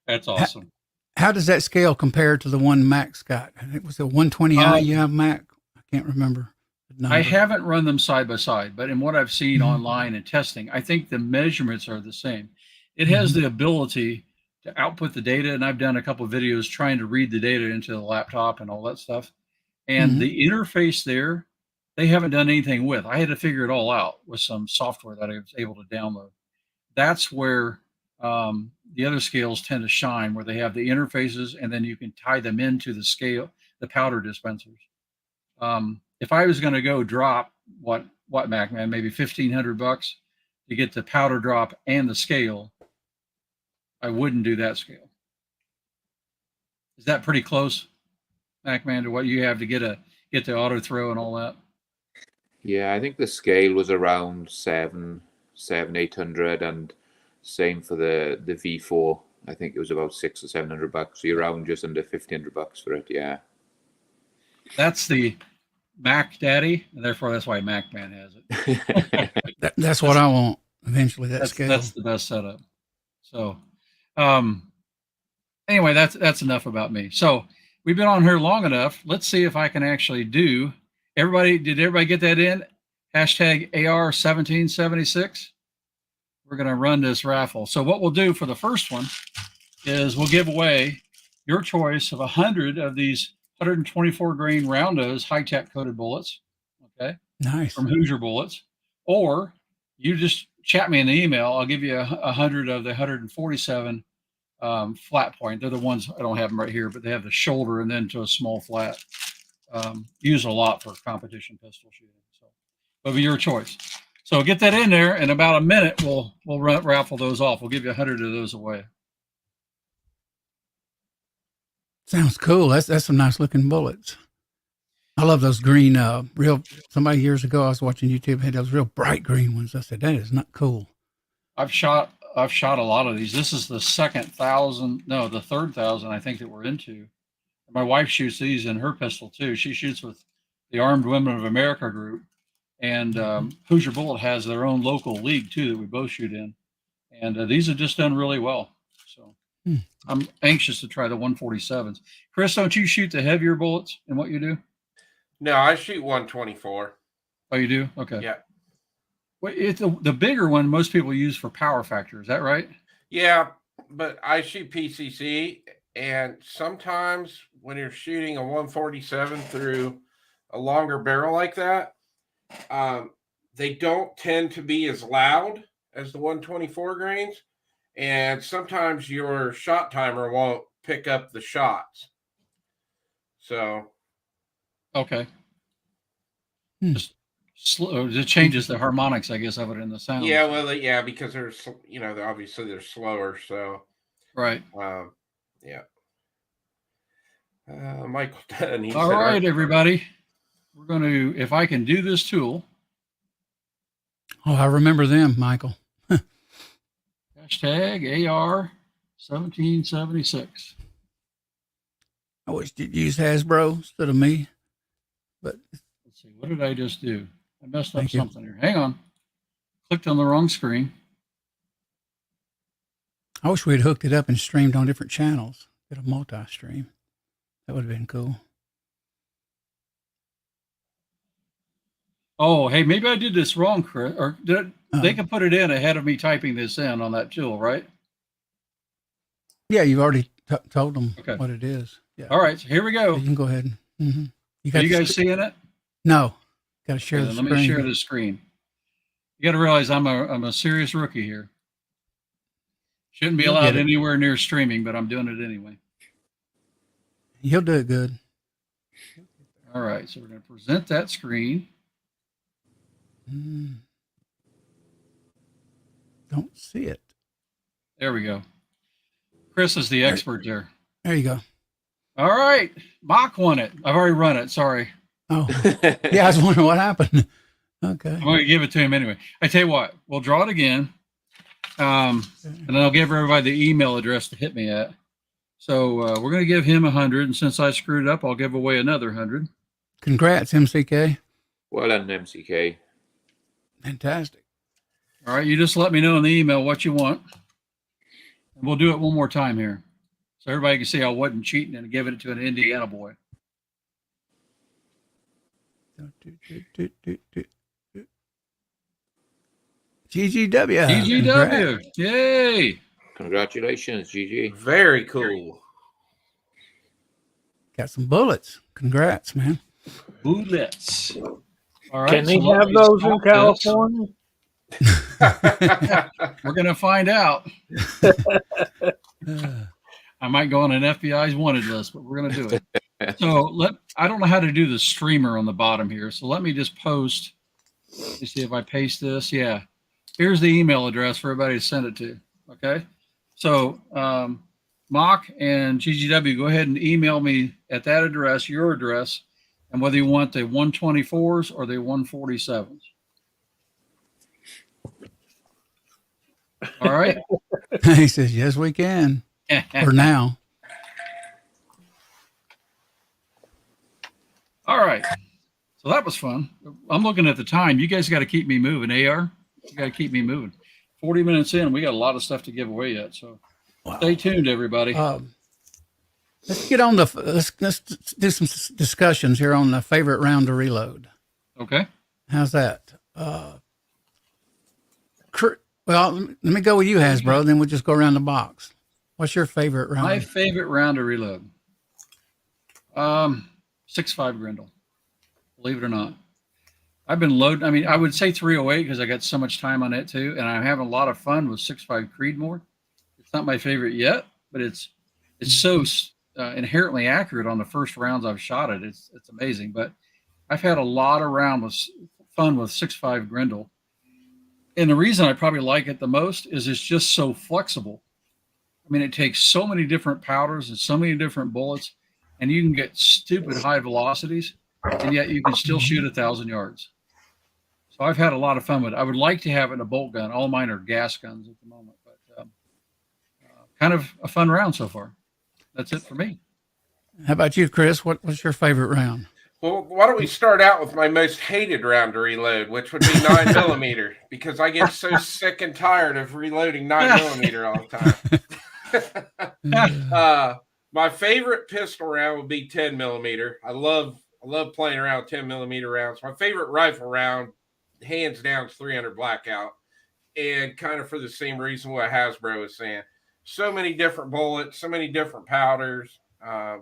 That's how, awesome. how does that scale compare to the one Mac's got? It was a 120i you Um, have, Mac. I can't remember the I number. haven't run them side by side, but in what I've seen Mhm. online and testing, I think the measurements are the same. It has Mhm. the ability to output the data, and I've done a couple of videos trying to read the data into the laptop and all that stuff. And Mhm. the interface there, they haven't done anything with. I had to figure it all out with some software that I was able to download. That's where the other scales tend to shine, where they have the interfaces, and then you can tie them into the scale, the powder dispensers. If I was going to go drop what Mac man, maybe $1,500 to get the powder drop and the scale, I wouldn't do that scale. Is that pretty close, Mac man, to what you have to get the auto throw and all that? Yeah, I think the scale was around 800, and same for the V4. I think it was about $600 or $700. So you're around just under $1,500 for it. Yeah. That's the Mac Daddy, and therefore that's why Mac man has it. That's what That's I want eventually. That that's scale. the best setup. So, um, anyway, that's enough about me. So we've been on here long enough. Let's see if I can actually do. Did everybody get that in? Hashtag AR1776. We're going to run this raffle. So what we'll do for the first one is we'll give away your choice of 100 of these 124 grain roundos high tech coated bullets. Okay, Nice. from Hoosier Bullets, or you just chat me in the email. I'll give you 100 of the 147 flat point. They're the ones I don't have them right here, but they have the shoulder and then to a small flat. Used a lot for competition pistol shooting. So it'll be your choice. So get that in there. In about a minute, we'll raffle those off. We'll give you 100 of those away. Sounds cool. That's some nice looking bullets. I love those green. Real. Somebody years ago, I was watching YouTube, had those real bright green ones. I said that is not cool. I've shot a lot of these. This is the second thousand, no, the third thousand I think that we're into. My wife shoots these in her pistol too. She shoots with the Armed Women of America group, and Hoosier Bullet has their own local league too that we both shoot in. And these have just done really well. So Hmm. I'm anxious to try the 147s. Chris, don't you shoot the heavier bullets in what you do? No, I shoot 124. Oh, you do? Okay. Yeah. Well, it's the bigger one most people use for power factor. Is that right? Yeah, but I shoot PCC, and sometimes when you're shooting a 147 through a longer barrel like that, they don't tend to be as loud as the 124 grains, and sometimes your shot timer won't pick up the shots. So Okay. Hmm. Just slow. It changes the harmonics, I guess, of it in the sound. yeah, well, yeah, because they're obviously they're slower. So Right. yeah. Michael Dunn, he All said, right, everybody. We're going to, if I can do this tool, Oh, I remember them, Michael. Hashtag AR 1776. I wish you'd use Hazzbro instead of me, but Let's see. What did I just do? I messed up Thank you. something here. Hang on. Clicked on the wrong screen. I wish we had hooked it up and streamed on different channels. Did a multi-stream. That would have been cool. Oh, hey, maybe I did this wrong, Chris. Or they can put it in ahead of me typing this in on that tool, right? Yeah, you've already told them Okay. what it is. Yeah. All right, so here we So go. you can go ahead. Mm-hmm. Are you guys seeing it? No. Got to share Yeah, the let screen. me share the screen. You got to realize I'm a serious rookie here. Shouldn't be You'll allowed get it. anywhere near streaming, but I'm doing it anyway. You'll do it good. All right, so we're going to present that screen. Don't see it. There we go. Chris is the expert there. There you go. All right, Mach won it. I've already run it. Sorry. Oh, yeah. I was wondering what happened. Okay. I'm going to give it to him anyway. I tell you what, we'll draw it again. And then I'll give everybody the email address to hit me at. So we're going to give him 100. And since I screwed up, I'll give away another 100. Congrats, MCK. Well done, MCK. Fantastic. All right, you just let me know in the email what you want. And we'll do it one more time here. So everybody can see I wasn't cheating and giving it to an Indiana boy. GGW. GGW. Yay. Congratulations, GG. Very cool. Got some bullets. Congrats, man. Bullets. All right. Can so he let have me those in stop this. California? We're going to find out. I might go on an FBI's wanted list, but we're going to do it. So I don't know how to do the streamer on the bottom here. So let me just post. Let me see if I paste this. Yeah. Here's the email address for everybody to send it to. Okay. So Mock and GGW, go ahead and email me at that address, your address, and whether you want the 124s or the 147s. All right. He says, yes, we can. For now. All right. So that was fun. I'm looking at the time. You guys got to keep me moving, AR. You got to keep me moving. 40 minutes in, we got a lot of stuff to give away yet. So stay tuned, everybody. Let's get on let's do some discussions here on the favorite round to reload. Okay. How's that? Well, let me go with you, Hazzbro. Then we'll just go around the box. What's your favorite round? My favorite round to reload. 6.5 Grendel. Believe it or not. I've been loading. I mean, I would say 308 because I got so much time on it too, and I'm having a lot of fun with 6.5 Creedmoor. It's not my favorite yet, but it's so inherently accurate on the first rounds I've shot it. It's amazing. But I've had a lot of fun with 6.5 Grendel, and the reason I probably like it the most is it's just so flexible. I mean, it takes so many different powders and so many different bullets, and you can get stupid high velocities, and yet you can still shoot 1,000 yards. So I've had a lot of fun with it. I would like to have it in a bolt gun. All mine are gas guns at the moment, but kind of a fun round so far. That's it for me. How about you, Chris? What was your favorite round? Well, why don't we start out with my most hated round to reload, which would be 9mm, because I get so sick and tired of reloading 9mm all the time. My favorite pistol round would be 10mm. I love playing around 10mm rounds. My favorite rifle round, hands down, is 300 Blackout, and kind of for the same reason what Hazzbro was saying. So many different bullets, so many different powders. I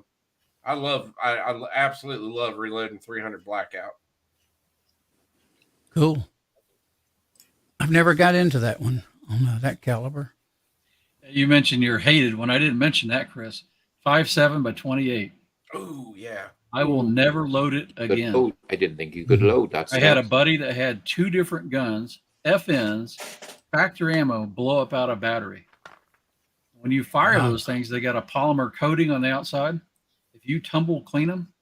absolutely love reloading 300 Blackout. Cool. I've never got into that one on that caliber. You mentioned your hated one. I didn't mention that, Chris. 5.7 by 28. Oh, yeah. I will never load it again. Load. I didn't think you could load that. I had a buddy that had 2 different guns, FNs, factor ammo, blow up out of battery. When you fire those things, they got a polymer coating on the outside. If you tumble clean them,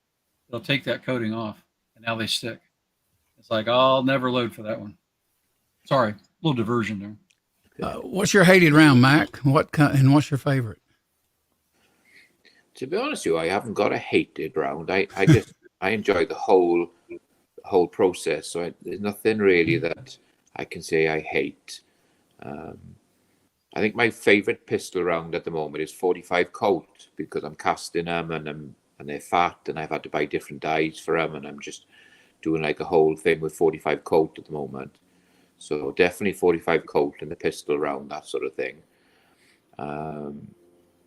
they'll take that coating off, and now they stick. It's like, I'll never load for that one. Sorry, a little diversion there. What's your hated round, Mac? And what's your favorite? To be honest with you, I haven't got a hated round. I just I enjoy the whole process. So there's nothing really that I can say I hate. I think my favorite pistol round at the moment is 45 Colt because I'm casting them and they're fat and I've had to buy different dies for them and I'm just doing like a whole thing with 45 Colt at the moment. So definitely 45 Colt in the pistol round, that sort of thing. And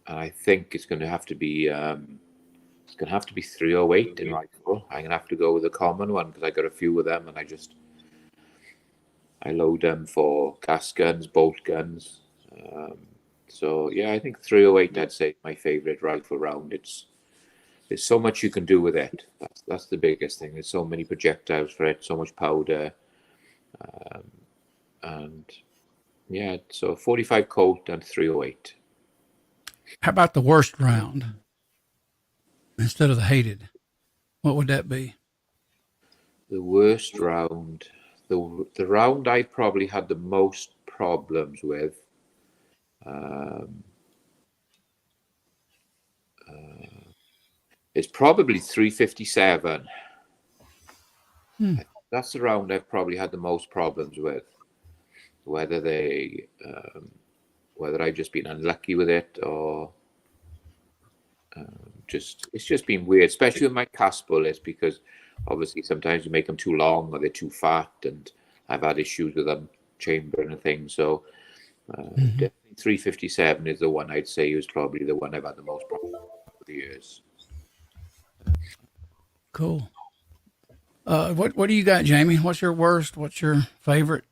I think it's going to have to be 308 in rifle. I'm going to have to go with the common one because I got a few of them and I load them for gas guns, bolt guns. So yeah, I think 308 I'd say my favorite rifle round. There's so much you can do with it. That's the biggest thing. There's so many projectiles for it, so much powder, and yeah. So 45 Colt and 308. How about the worst round instead of the hated? What would that be? The worst round, the round I probably had the most problems with. It's probably 357. That's the round I've probably had the most problems with. Whether I've just been unlucky with it or it's just been weird, especially with my cast bullets because obviously sometimes you make them too long or they're too fat, and I've had issues with them chambering and things. So definitely 357 is the one I'd say is probably the one I've had the most problems with over the years. Cool. What do you got, Jamie? What's your worst? What's your favorite?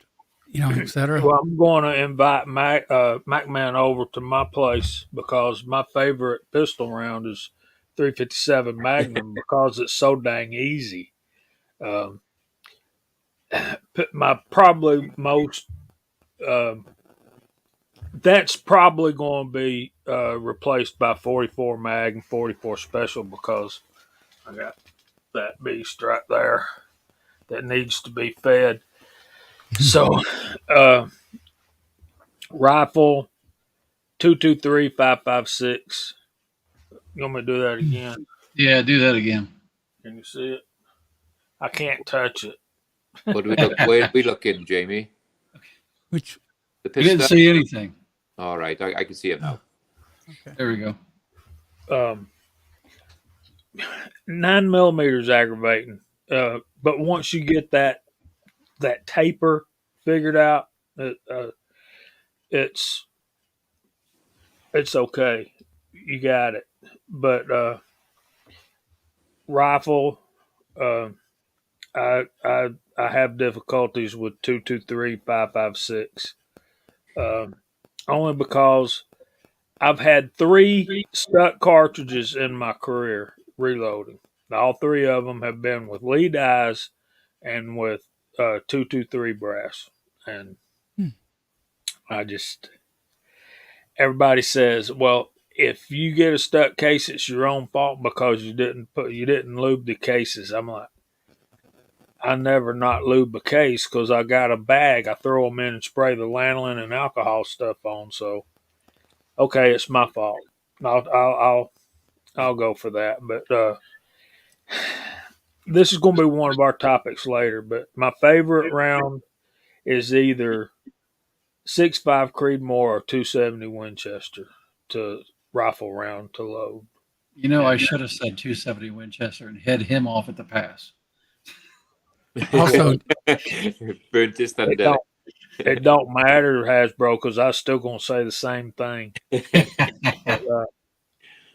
Etc. Well, I'm going to invite MacMan over to my place because my favorite pistol round is 357 Magnum because it's so dang easy. My probably most that's probably going to be replaced by 44 Mag and 44 Special because I got that beast right there that needs to be fed. So, rifle 223 556. You want me to do that again? Yeah, do that again. Can you see it? I can't touch it. Where we looking, Jamie? Which The You didn't pistol? see anything. All right, I can see it now. okay. There we go. 9mm is aggravating, but once you get that taper figured out, it's okay. You got it. But rifle, I have difficulties with 223 556, only because I've had 3 stuck cartridges in my career reloading. All 3 of them have been with lead eyes and with 223 brass. And I just, everybody says, well, if you get a stuck case, it's your own fault because you didn't lube the cases. I'm like, I never not lube a case because I got a bag. I throw them in and spray the lanolin and alcohol stuff on. So, okay, it's my fault. I'll go for that. But this is going to be one of our topics later. But my favorite round is either 6.5 Creedmoor or 270 Winchester to rifle round to load. I should have said 270 Winchester and head him off at the pass. Also, Burnt this thunder. It don't matter, Hazzbro, because I was still going to say the same thing.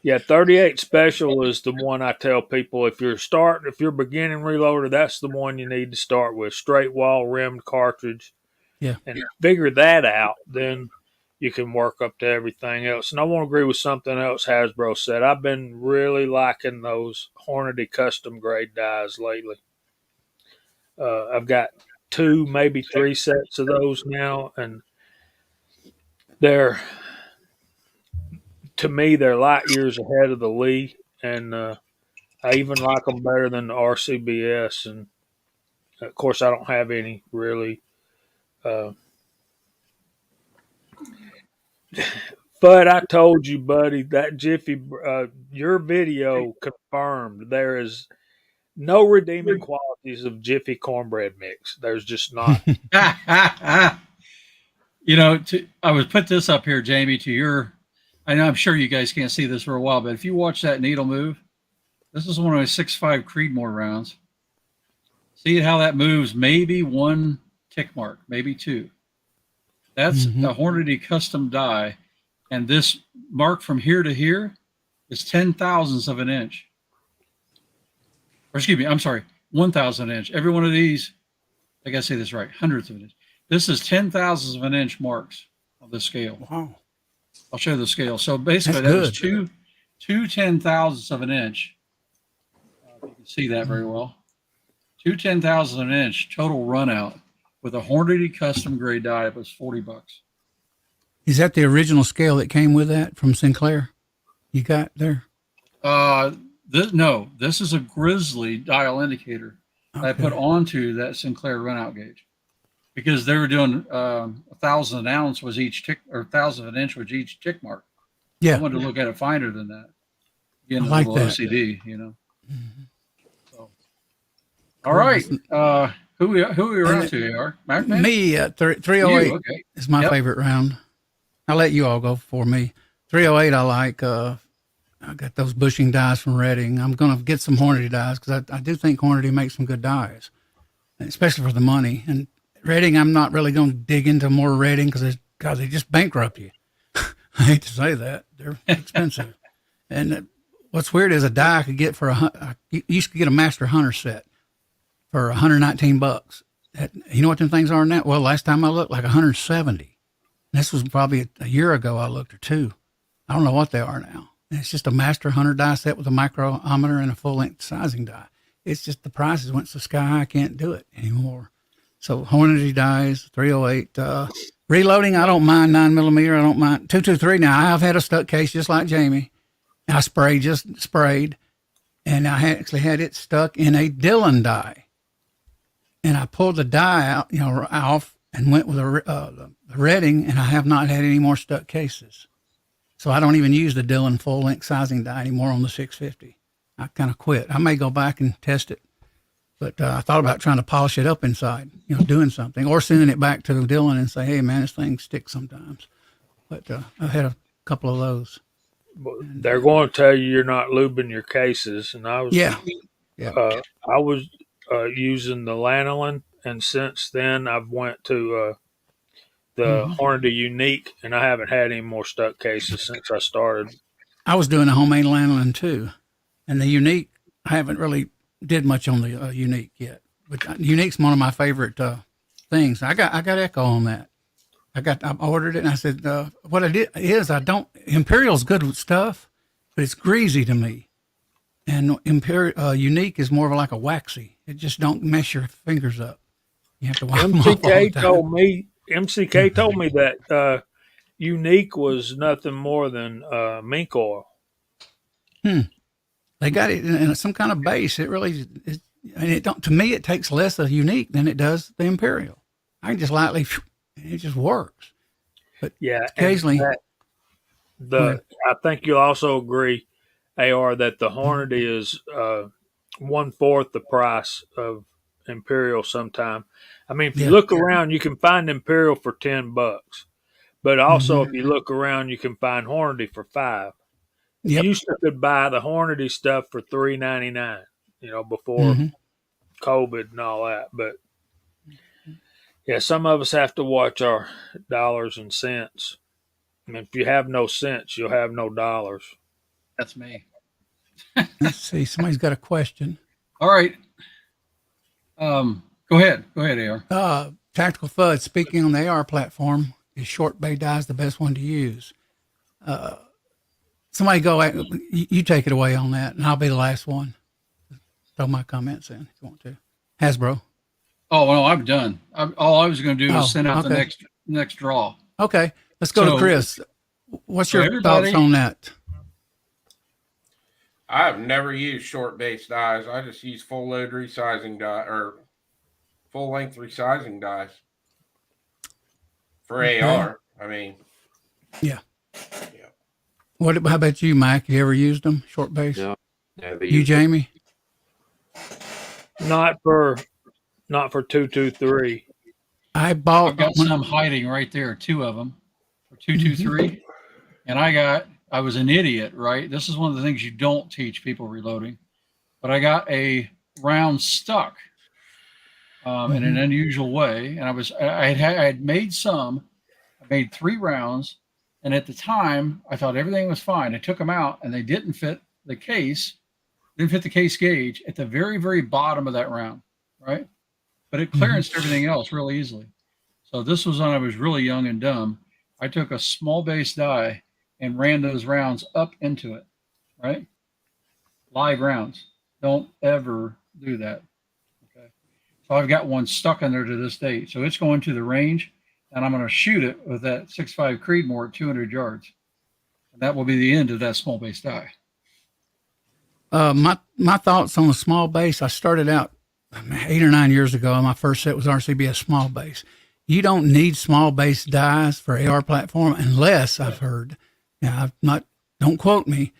Yeah, 38 Special is the one I tell people if you're beginning reloader, that's the one you need to start with. Straight wall rimmed cartridge. Yeah. And figure that out, then you can work up to everything else. And I want to agree with something else Hazzbro said. I've been really liking those Hornady custom grade dies lately. I've got 2, maybe 3 sets of those now, and they're light years ahead of the Lee, and I even like them better than the RCBS. And of course, I don't have any really Uh, but I told you, buddy, that Jiffy, your video confirmed there is no redeeming qualities of Jiffy cornbread mix. There's just not. You know, I would put this up here, Jamie, to your. I know I'm sure you guys can't see this for a while, but if you watch that needle move, this is one of my 6.5 Creedmoor rounds. See how that moves? Maybe one tick mark, maybe two. That's a Hornady custom die, and this mark from here to here is 10 thousandths of an inch. Or excuse me, I'm sorry, 1,000 inch. Every one of these, I gotta say this right, hundredths of an inch. This is 10 thousandths of an inch marks on the scale. Wow. I'll show you the scale. So basically, That's that was good. two 10 thousandths of an inch. If you can see that very well. 2 10 thousandths of an inch total run out with a Hornady custom grade die. It was $40. Is that the original scale that came with that from Sinclair? You got there? No, this is a Grizzly dial indicator that I put onto that Sinclair runout gauge because they were doing 1,000 ounce was each tick or 1,000 of an inch was each tick mark. Yeah. I wanted to look at it finer than that. Again, I like a little that. OCD, you know. So, all right. Who we around to, AR? MacMan? Me, 308 You, okay. is my favorite round. I'll let you all go before me. 308, I like. I got those bushing dies from Redding. I'm going to get some Hornady dies because I do think Hornady makes some good dies, especially for the money. And Redding, I'm not really going to dig into more Redding because they just bankrupt you. I hate to say that. They're expensive. And what's weird is a die I could get for you used to get a Master Hunter set for $119. You know what them things are now? Well, last time I looked, like 170. This was probably a year ago I looked, or two. I don't know what they are now. And it's just a Master Hunter die set with a micrometer and a full-length sizing die. It's just the prices went so sky high, I can't do it anymore. So Hornady dies, 308. Reloading, I don't mind 9mm. I don't mind 223. Now, I have had a stuck case just like Jamie. I sprayed, and I actually had it stuck in a Dillon die. And I pulled the die out, off, and went with the Redding, and I have not had any more stuck cases. So I don't even use the Dillon full-length sizing die anymore on the 650. I kind of quit. I may go back and test it, but I thought about trying to polish it up inside, doing something, or sending it back to the Dillon and say, hey, man, this thing sticks sometimes. But I've had a couple of those. They're going to tell you you're not lubing your cases, and I was using the lanolin, and since then I've went to the Hornady Unique, and I haven't had any more stuck cases since I started. I was doing a homemade lanolin too, and the Unique, I haven't really did much on the Unique yet, but Unique's one of my favorite things. I got Echo on that. I ordered it, and I said, what I did is Imperial's good with stuff, but it's greasy to me. And Unique is more of like a waxy. It just don't mess your fingers up. You have to wipe them off all the time. MCK told me that Unique was nothing more than mink oil. They got it in some kind of base. It really is, and to me, it takes less of Unique than it does the Imperial. I can just lightly, it just works. But occasionally, I think you'll also agree, AR, that the Hornady is 1/4 the price of Imperial sometime. I mean, if you look around, you can find Imperial for $10, but also if you look around, you can find Hornady for $5. You used to could buy the Hornady stuff for $3.99, before COVID and all that. But yeah, some of us have to watch our dollars and cents. I mean, if you have no cents, you'll have no dollars. That's me. Let's see. Somebody's got a question. All right. Go ahead, AR. Tactical FUD, speaking on the AR platform, is short bay dies the best one to use? Somebody you take it away on that, and I'll be the last one. Throw my comments in if you want to. Hasbro. Oh, no, I'm done. All I was going to do is send out the next draw. Okay, let's go to Chris. What's your thoughts on that? I've never used short base dies. I just use full load resizing die or full length resizing dies. for Okay. AR. I mean, Yeah. yeah. How about you, Mike? You ever used them, short base? No, never You, used it. Jamie? Not for 223. I bought I've got some hiding right there, two of them for 223. And I was an idiot, right? This is one of the things you don't teach people reloading, but I got a round stuck in an unusual way. And I had made I made 3 rounds. And at the time I thought everything was fine. I took them out and they didn't fit the case gauge at the very, very bottom of that round, right? But it clearanced everything else really easily. So this was when I was really young and dumb. I took a small base die and ran those rounds up into it, right? Live rounds. Don't ever do that. Okay. So I've got one stuck in there to this day. So it's going to the range and I'm going to shoot it with that 6.5 Creedmoor at 200 yards. And that will be the end of that small base die. My thoughts on a small base. I started out 8 or 9 years ago. My first set was RCBS small base. You don't need small base dies for AR platform unless I've heard. Now, don't quote me.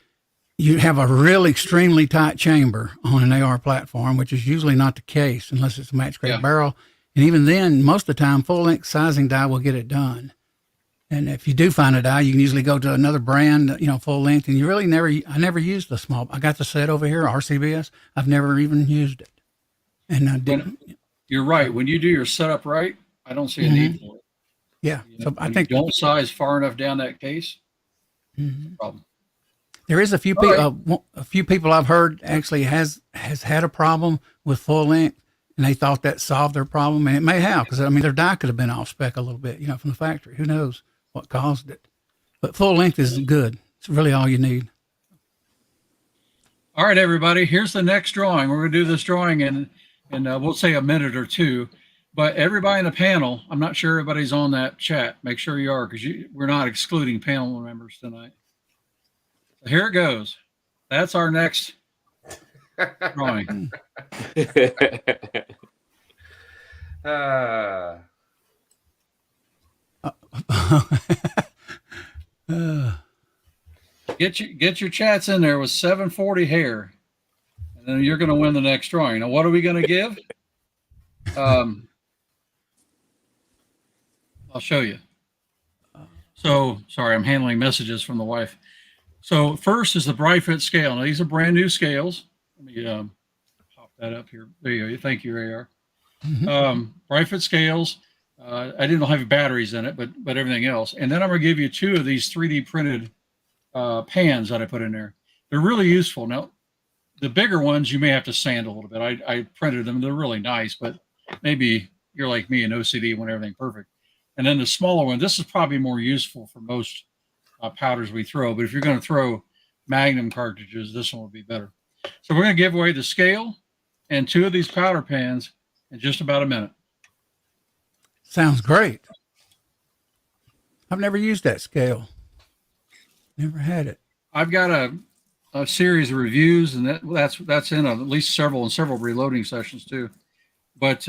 You have a real extremely tight chamber on an AR platform, which is usually not the case unless it's a match grade barrel. And even then, most of the time, full length sizing die will get it done. And if you do find a die, you can usually go to another brand, full length. And I never used the small. I got the set over here, RCBS. I've never even used it. And I didn't. You're right. When you do your setup right, I don't see a need for it. Yeah. So I When think you don't size far enough down that case. Problem. there is a few people. A few people I've heard actually has had a problem with full length, and they thought that solved their problem, and it may have, because their die could have been off spec a little bit, from the factory. Who knows what caused it? But full length is good. It's really all you need. All right, everybody. Here's the next drawing. We're going to do this drawing in we'll say a minute or two. But everybody in the panel, I'm not sure everybody's on that chat. Make sure you are, because we're not excluding panel members tonight. So here it goes. That's our next drawing. Get your chats in there with 740 hair, and then you're going to win the next drawing. Now, what are we going to give? I'll show you. So, sorry, I'm handling messages from the wife. So first is the Brightfoot scale. Now, these are brand new scales. Let me pop that up here. There you go. Thank you, AR. Brightfoot scales. I didn't have batteries in it, but everything else. And then I'm going to give you 2 of these 3D printed pans that I put in there. They're really useful. Now, the bigger ones you may have to sand a little bit. I printed them. They're really nice, but maybe you're like me and OCD want everything perfect. And then the smaller one, this is probably more useful for most powders we throw. But if you're going to throw Magnum cartridges, this one would be better. So we're going to give away the scale and 2 of these powder pans in just about a minute. Sounds great. I've never used that scale. Never had it. I've got a series of reviews, and that's in at least several reloading sessions too. But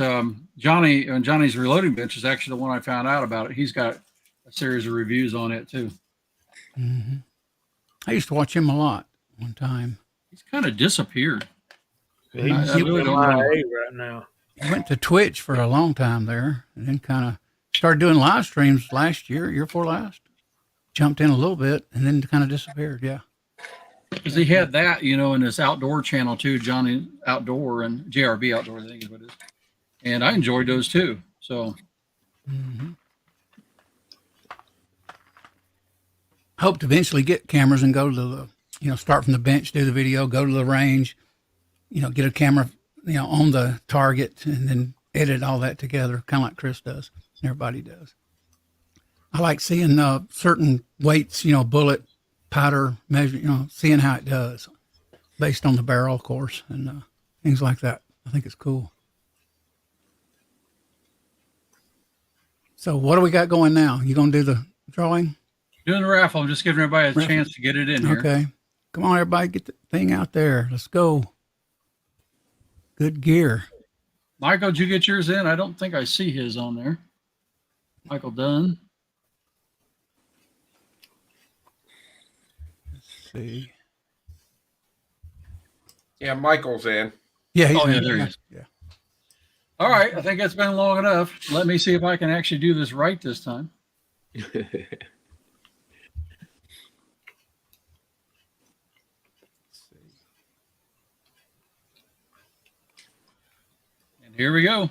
Johnny's reloading bench is actually the one I found out about it. He's got a series of reviews on it too. I used to watch him a lot one time. He's kind of disappeared. He's I really don't know. right now. He went to Twitch for a long time there, and then kind of started doing live streams last year before last. Jumped in a little bit, and then kind of disappeared. Yeah. Because he had that, in his outdoor channel too, Johnny Outdoor and JRB Outdoor, I think is what it is. And I enjoyed those too. So Hope to eventually get cameras and go to the, start from the bench, do the video, go to the range, get a camera, on the target, and then edit all that together, kind of like Chris does. Everybody does. I like seeing certain weights, bullet, powder measure, seeing how it does based on the barrel, of course, and things like that. I think it's cool. So what do we got going now? You going to do the drawing? doing the raffle. I'm just giving everybody a chance to get it in here. Okay. Come on, everybody, get the thing out there. Let's go. Good gear. Michael, did you get yours in? I don't think I see his on there. Michael Dunn. see. Yeah, Michael's in. Yeah, he's Oh, yeah, in. there he is. Yeah. All right, I think it's been long enough. Let me see if I can actually do this right this time. And here we go.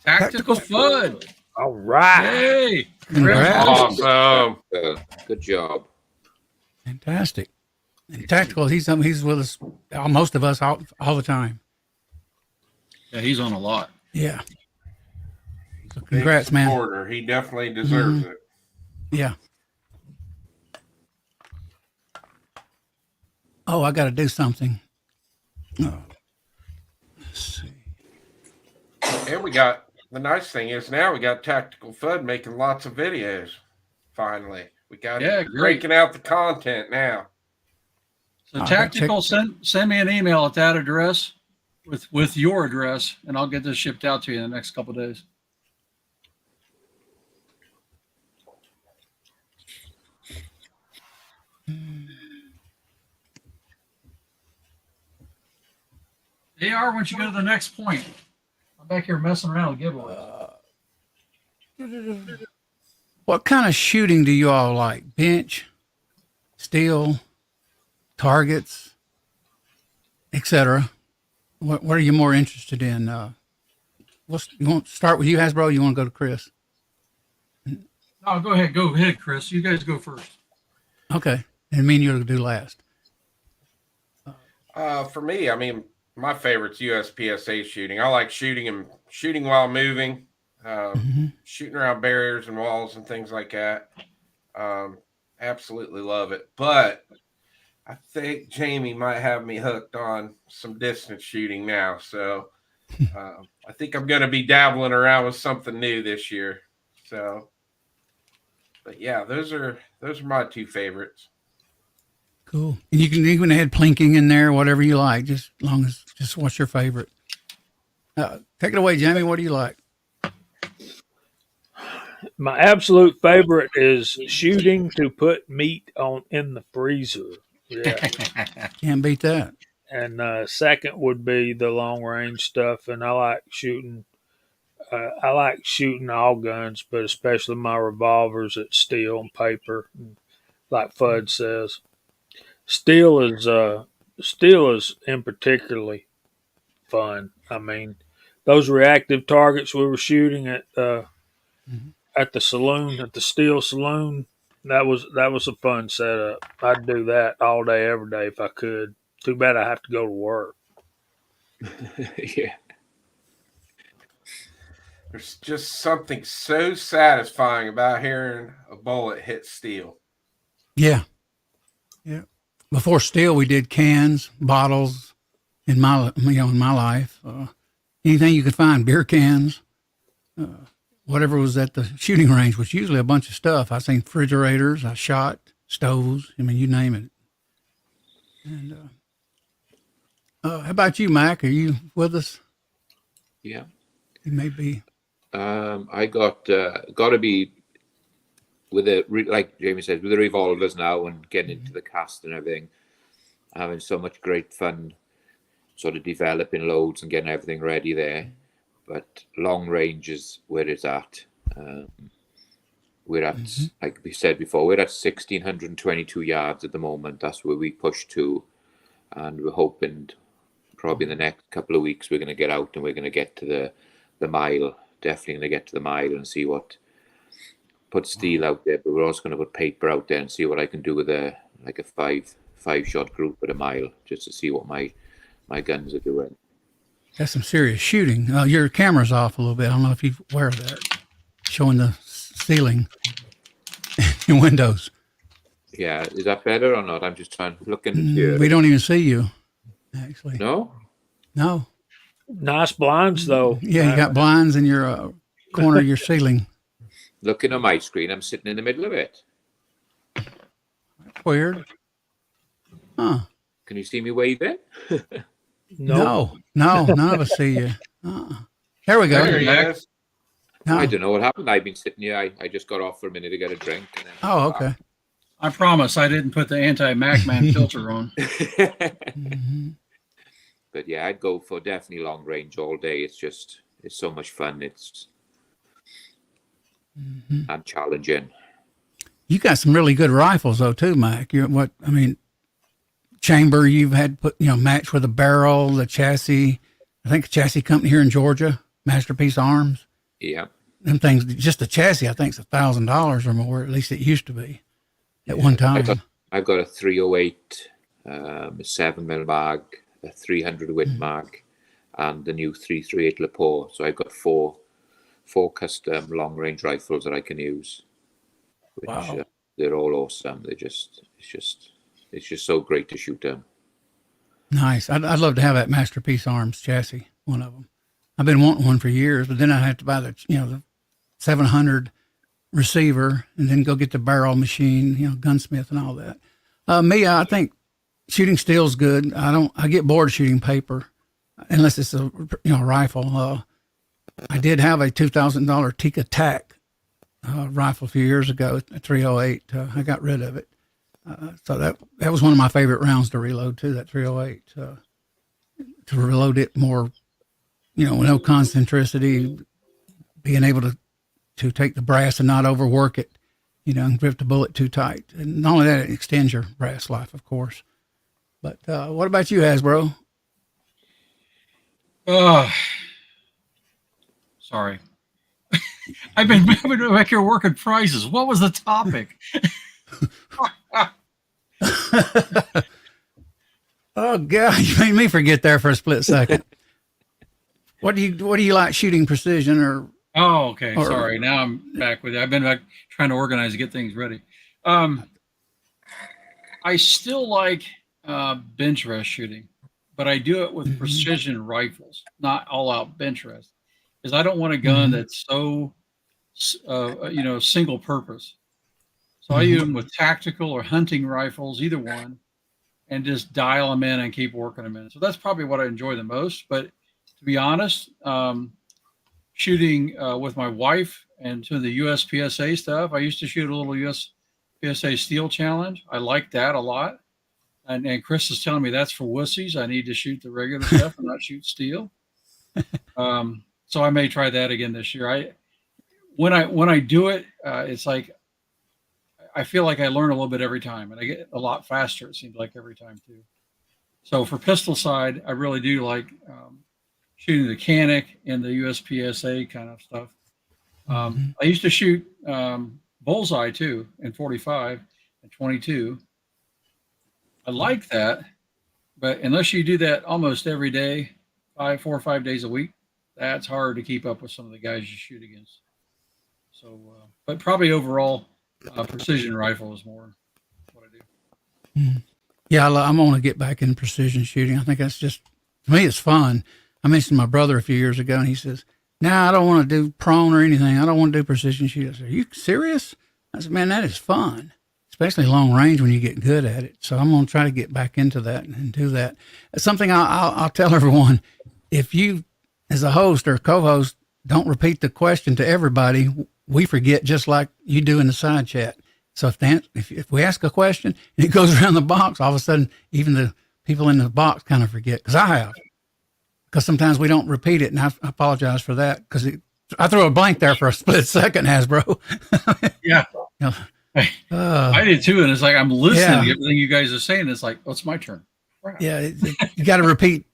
Tactical FUD. All right. Hey, Congrats. Awesome. Good job. Fantastic. And Tactical, he's with us, most of us all the time. Yeah, he's on a lot. Yeah. So Big congrats, man. supporter. He definitely deserves it. Yeah. Oh, I got to do something. Oh. Let's see. And we got the nice thing is now we got Tactical FUD making lots of videos. Finally, we got breaking out the content now. So Tactical, send me an email at that address with your address, and I'll get this shipped out to you in the next couple of days. AR, once you go to the next point, I'm back here messing around with giveaways. What kind of shooting do you all like? Bench, steel, targets, etc. What are you more interested in? You want to start with you, Hazzbro? You want to go to Chris? No, go ahead. Go ahead, Chris. You guys go first. Okay. And me and you'll do last. For me, I mean, my favorite's USPSA shooting. I like shooting while moving, shooting around barriers and walls and things like that. Absolutely love it. But I think Jamie might have me hooked on some distance shooting now. So I think I'm going to be dabbling around with something new this year. So, but yeah, those are my two favorites. Cool. And you can add plinking in there, whatever you like, just long as just what's your favorite. Take it away, Jamie. What do you like? My absolute favorite is shooting to put meat in the freezer. Yeah. Can't beat that. And second would be the long range stuff. And I like shooting. I like shooting all guns, but especially my revolvers at steel and paper, like Fudd says. Steel is in particularly fun. I mean, those reactive targets we were shooting at the saloon, at the steel saloon, that was a fun setup. I'd do that all day, every day if I could. Too bad I have to go to work. Yeah. There's just something so satisfying about hearing a bullet hit steel. Yeah. Yeah. Before steel, we did cans, bottles. In my life, anything you could find, beer cans, whatever was at the shooting range, was usually a bunch of stuff. I seen refrigerators, I shot stoves. I mean, you name it. And how about you, Mac? Are you with us? Yeah. You may be. I got to be with like Jamie says, with the revolvers now and getting into the cast and everything, having so much great fun, sort of developing loads and getting everything ready there. But long range is where it's at. We're at, like we said before, we're at 1,622 yards at the moment. That's where we push to, and we're hoping probably in the next couple of weeks we're going to get out and we're going to get to the mile. Definitely going to get to the mile and see put steel out there, but we're also going to put paper out there and see what I can do with a five shot group at a mile, just to see what my guns are doing. That's some serious shooting. Your camera's off a little bit. I don't know if you're aware of that. Showing the ceiling in windows. Yeah, is that better or not? I'm just trying to look in here. We don't even see you, actually. No? No. Nice blinds, though. Yeah, you got blinds in your corner of your ceiling. Looking on my screen, I'm sitting in the middle of it. Weird. Huh. Can you see me waving? No, none of us see you. There we go. There he Mac. is. I Oh, don't know what happened. I've been sitting here. I just got off for a minute to get a drink. And then oh, okay. I promise I didn't put the anti-Mac Man filter on. Mhm. But yeah, I'd go for definitely long range all day. It's so much fun. It's Mhm. and challenging. You got some really good rifles though too, Mike. Chamber you've had put, match with a barrel, the chassis. I think a chassis company here in Georgia, Masterpiece Arms. Yeah. Them things, just the chassis, I think, is $1,000 or more. At least it used to be at one time. I've got a 308, a 7mm mag, a 300 Win mag, and the new 338 Lapore. So I've got four custom long range rifles that I can use. Which, Wow. they're all awesome. It's just so great to shoot them. Nice. I'd love to have that Masterpiece Arms chassis, one of them. I've been wanting one for years, but then I had to buy the 700 receiver and then go get the barrel machine, gunsmith and all that. I think shooting steel's good. I get bored shooting paper unless it's a rifle. I did have a $2,000 Tika Tac rifle a few years ago, a 308. I got rid of it. So that was one of my favorite rounds to reload too, that 308. To reload it more, no concentricity, being able to take the brass and not overwork it, and grip the bullet too tight. And not only that, it extends your brass life, of course. But what about you, Hazzbro? Sorry. I've been back here working prizes. What was the topic? Oh God, you made me forget there for a split second. What do you like shooting precision or? Oh, okay. Or- Sorry. Now I'm back with you. I've been back trying to organize and get things ready. I still like bench rest shooting, but I do it with precision rifles, not all out bench rest, because I don't want a gun that's so single purpose. So I use them with tactical or hunting rifles, either one, and just dial them in and keep working them in. So that's probably what I enjoy the most. But to be honest, shooting with my wife and to the USPSA stuff, I used to shoot a little USPSA Steel Challenge. I like that a lot. And Chris is telling me that's for wussies. I need to shoot the regular stuff and not shoot steel. So I may try that again this year. When I do it, it's like I feel like I learn a little bit every time, and I get a lot faster. It seems like every time too. So for pistol side, I really do like shooting the Canic and the USPSA kind of stuff. I used to shoot bullseye too in 45 and 22. I like that, but unless you do that almost every day, 4 or 5 days a week, that's hard to keep up with some of the guys you shoot against. So, but probably overall, precision rifle is more what I do. Yeah, I'm going to get back in precision shooting. I think that's just, to me, it's fun. I mentioned my brother a few years ago, and he says, "No, I don't want to do prone or anything. I don't want to do precision shooting." I said, "Are you serious?" I said, "Man, that is fun, especially long range when you get good at it." So I'm going to try to get back into that and do that. It's something I'll tell everyone. If you, as a host or co-host, don't repeat the question to everybody, we forget just like you do in the side chat. So if we ask a question and it goes around the box, all of a sudden, even the people in the box kind of forget, because I have. Because sometimes we don't repeat it, and I apologize for that, because I threw a blank there for a split second, Hazzbro. Yeah. I did too, and it's like I'm listening to everything you guys are saying. It's like, oh, it's my turn. Crap. Yeah, you got to repeat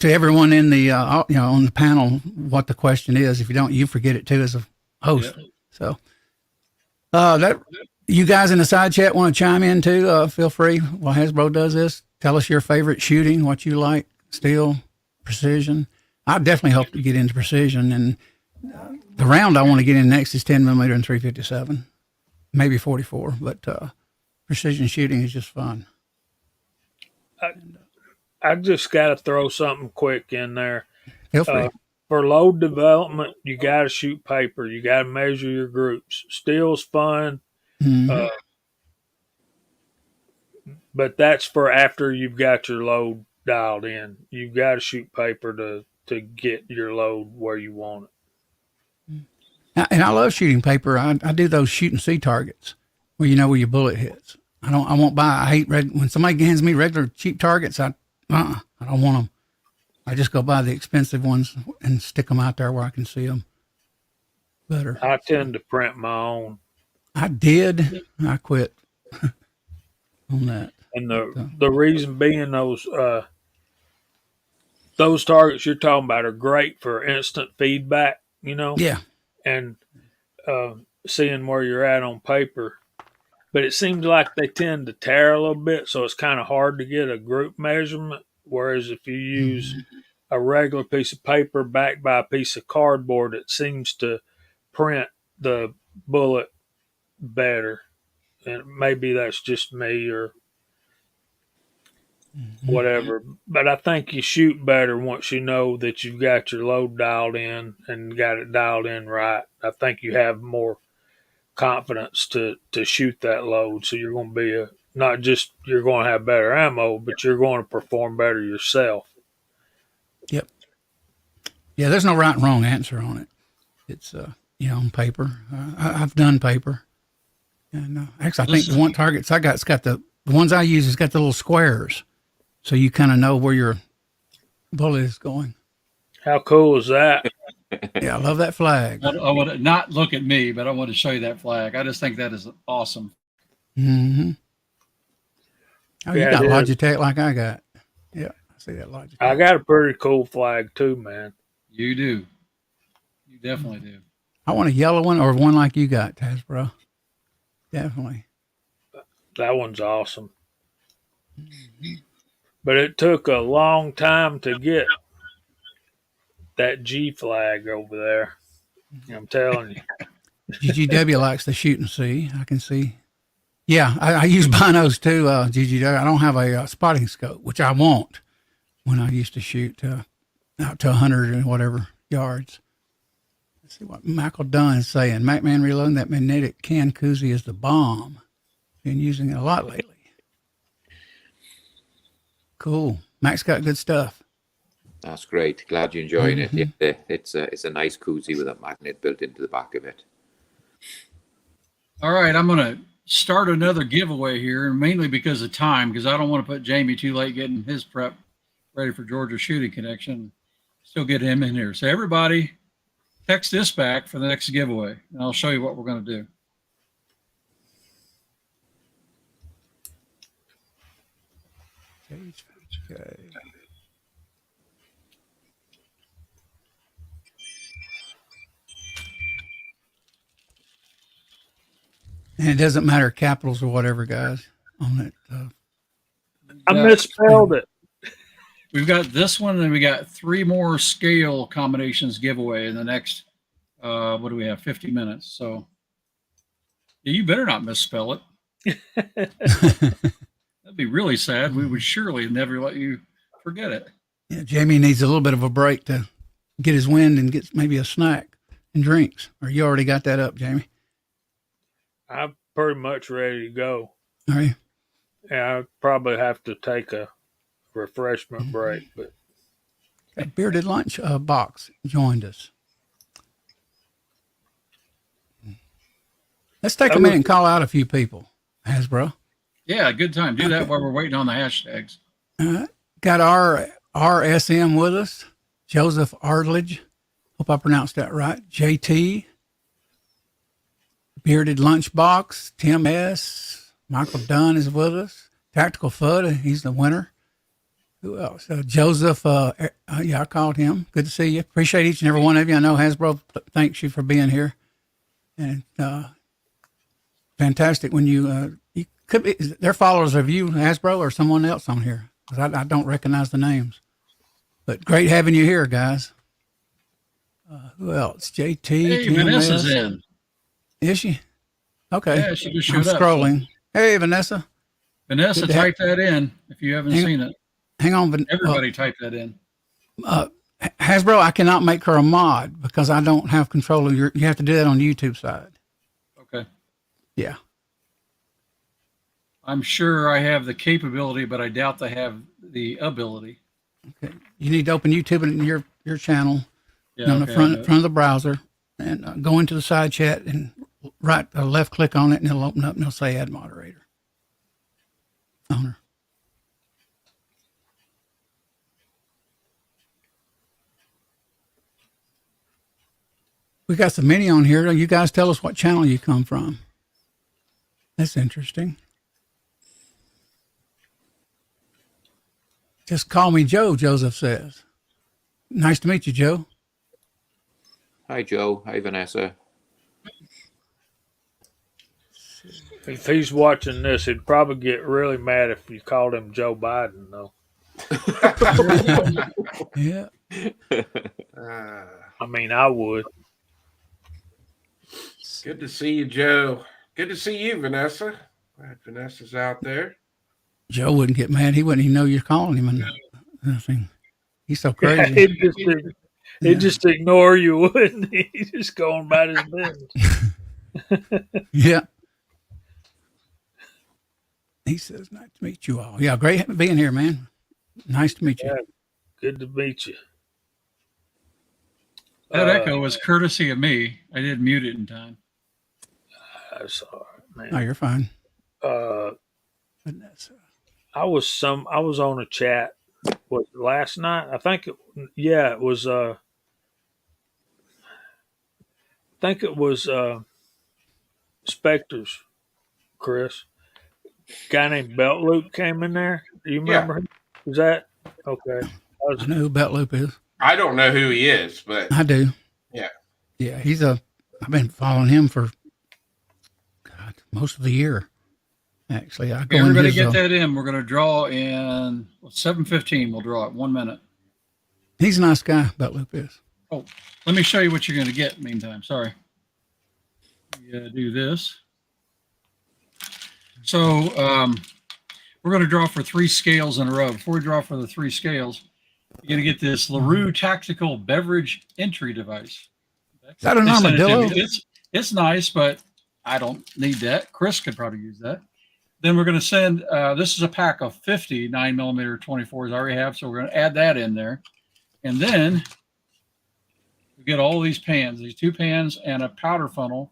to everyone in the on the panel what the question is. If you don't, you forget it too as a host. Yeah. So that you guys in the side chat want to chime in too? Feel free. While Hazzbro does this, tell us your favorite shooting, what you like, steel, precision. I definitely hope to get into precision, and the round I want to get in next is 10 millimeter and 357, maybe 44. But precision shooting is just fun. I just got to throw something quick in there. Feel free. For load development, you got to shoot paper. You got to measure your groups. Steel's fun, but that's for after you've got your load dialed in. You've got to shoot paper to get your load where you want it. And I love shooting paper. I do those shoot and see targets where you know where your bullet hits. I won't buy. I hate when somebody hands me regular cheap targets. I don't want them. I just go buy the expensive ones and stick them out there where I can see them better. I tend to print my own. I did. I quit on that. And the reason being those targets you're talking about are great for instant feedback, you know, Yeah. and seeing where you're at on paper. But it seems like they tend to tear a little bit, so it's kind of hard to get a group measurement. Whereas if you use a regular piece of paper backed by a piece of cardboard, it seems to print the bullet better. And maybe that's just me or whatever. But I think you shoot better once you know that you've got your load dialed in and got it dialed in right. I think you have more confidence to shoot that load. So you're going to be not just you're going to have better ammo, but you're going to perform better yourself. Yep. Yeah, there's no right and wrong answer on it. It's on paper. I've done paper, and actually, I think the one targets I got, it's got the ones I use has got the little squares, so you kind of know where your bullet is going. How cool is that? Yeah, I love that flag. I would not look at me, but I want to show you that flag. I just think that is awesome. Mm-hmm. Oh, you Yeah, got it is. Logitech like I got. Yeah, I see that Logitech. I got a pretty cool flag too, man. You do. You definitely do. I want a yellow one or one like you got, Hazzbro. Definitely. That one's awesome. But it took a long time to get that G flag over there. I'm telling you. GGW likes to shoot and see. I can see. Yeah, I use binos too, GGW. I don't have a spotting scope, which I want when I used to shoot out to 100 and whatever yards. Let's see what Michael Dunn is saying. Macman reloading that magnetic can koozie is the bomb. Been using it a lot lately. Cool. Mac's got good stuff. That's great. Glad you're enjoying it. Yeah, it's a nice koozie with a magnet built into the back of it. All right, I'm going to start another giveaway here, mainly because of time, because I don't want to put Jamie too late getting his prep ready for Georgia Shooting Connection. Still get him in here. So everybody, text this back for the next giveaway, and I'll show you what we're going to do. Okay. And it doesn't matter capitals or whatever, guys, on it. I misspelled it. We've got this one, and we got 3 more scale combinations giveaway in the next, what do we have, 50 minutes. So you better not misspell it. That'd be really sad. We would surely never let you forget it. Yeah, Jamie needs a little bit of a break to get his wind and get maybe a snack and drinks. Or you already got that up, Jamie? I'm pretty much ready to go. Are you? Yeah, I probably have to take a refreshment break, but A Bearded Lunch box joined us. Let's take a minute and call out a few people, Hazzbro. Yeah, good time. Do that while we're waiting on the hashtags. Got our RSM with us, Joseph Ardledge. Hope I pronounced that right. JT, Bearded Lunchbox, Tim S. Michael Dunn is with us. Tactical Fudd, he's the winner. Who else? Joseph, yeah, I called him. Good to see you. Appreciate each and every one of you. I know Hazzbro thanks you for being here. And fantastic when you could be, they're followers of you, Hazzbro, or someone else on here. 'Cause I don't recognize the names. But great having you here, guys. Who else? JT. Hey, Tim Vanessa's S. in. Is she? Okay. Yeah, she just I'm showed up. scrolling. Hey, Vanessa. Vanessa, Good to have- type that in if you haven't seen it. Hang on. Everybody type that in. Hazzbro, I cannot make her a mod because I don't have control of you have to do that on the YouTube side. Okay. Yeah. I'm sure I have the capability, but I doubt they have the ability. Okay. You need to open YouTube and your channel Yeah, on the okay, front of the browser, and go into the side chat and left click on it, and it'll open up and it'll say add moderator. Owner. We got so many on here. You guys tell us what channel you come from. That's interesting. Just call me Joe, Joseph says. Nice to meet you, Joe. Hi, Joe. Hi, Vanessa. If he's watching this, he'd probably get really mad if you called him Joe Biden, though. Yeah. I mean, I would. Good to see you, Joe. Good to see you, Vanessa. Glad Vanessa's out there. Joe wouldn't get mad. He wouldn't even know you're calling him and nothing. He's so crazy. He'd just ignore you, wouldn't he? He's just going about his business. Yeah. He says, nice to meet you all. Yeah, great being here, man. Nice to meet you. Yeah, good to meet you. That echo was courtesy of me. I didn't mute it in time. That's all right, Oh, man. you're fine. I was on a chat last night. I think it was Spectre's, Chris. Guy named Belt Loop came in there. Do you remember him? Was that okay? I know who Belt Loop is. I don't know who he is, but I do. Yeah. Yeah, I've been following him for most of the year. Actually, I go Everybody in get that in. We're going to draw in 7:15. We'll draw it 1 minute. He's a nice guy, Belt Loop is. Oh, let me show you what you're going to get. Meantime, sorry. You do this. So we're going to draw for 3 scales in a row. Before we draw for the 3 scales, you're going to get this LaRue Tactical Beverage Entry Device. Is that an armadillo? It's nice, but I don't need that. Chris could probably use that. Then we're going to send, this is a pack of 50 9mm 24s I already have, so we're going to add that in there. And then we get all these pans, these 2 pans and a powder funnel.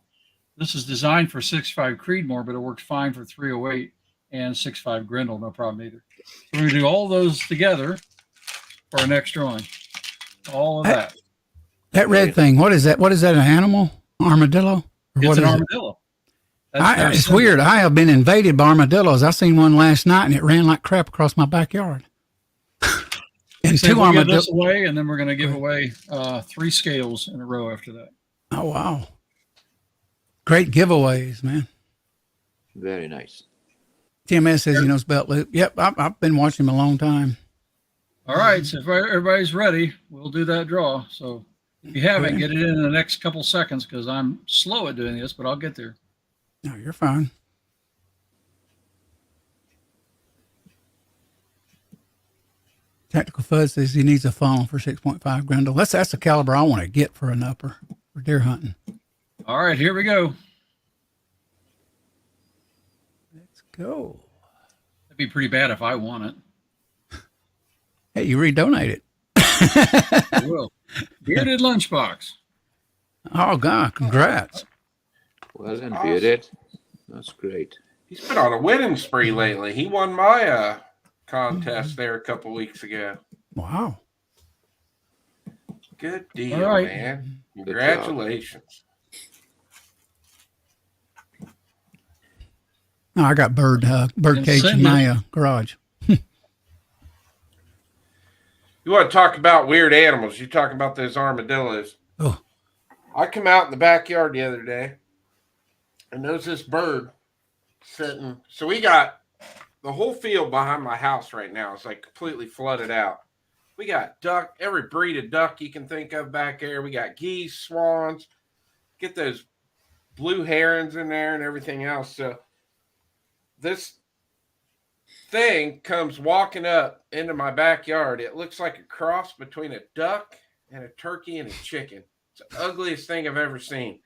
This is designed for 6.5 Creedmoor, but it works fine for 308 and 6.5 Grendel, no problem either. So we're going to do all those together for our next drawing. All of that. That red thing, what is that? What is that, an animal? Armadillo? Or It's what an is it? armadillo. It's weird. I have been invaded by armadillos. I seen one last night, and it ran like crap across my backyard. And So 2 we'll give armadillos. this away, and then we're going to give away 3 scales in a row after that. Oh, wow. Great giveaways, man. Very nice. TMS says he knows Belt Loop. Yep, I've been watching him a long time. All right, so if everybody's ready, we'll do that draw. So if you haven't, get it in the next couple seconds because I'm slow at doing this, but I'll get there. No, you're fine. Tactical Fuzz says he needs a funnel for 6.5 Grendel. That's the caliber I want to get for an upper for deer hunting. All right, here we go. Let's go. That'd be pretty bad if I won it. Hey, you redonate it. I will. Bearded Lunchbox. Oh, God, congrats. Well then, Bearded. That's great. he's been on a winning spree lately. He won my contest there a couple weeks ago. Wow. Good deal, All right. man. Congratulations. No, I got bird cage in my garage. You want to talk about weird animals? You talk about those armadillos. Oh. I come out in the backyard the other day, and there's this bird sitting. So we got the whole field behind my house right now. It's like completely flooded out. We got duck, every breed of duck you can think of back there. We got geese, swans, get those blue herons in there and everything else. So this thing comes walking up into my backyard. It looks like a cross between a duck and a turkey and a chicken. It's the ugliest thing I've ever seen.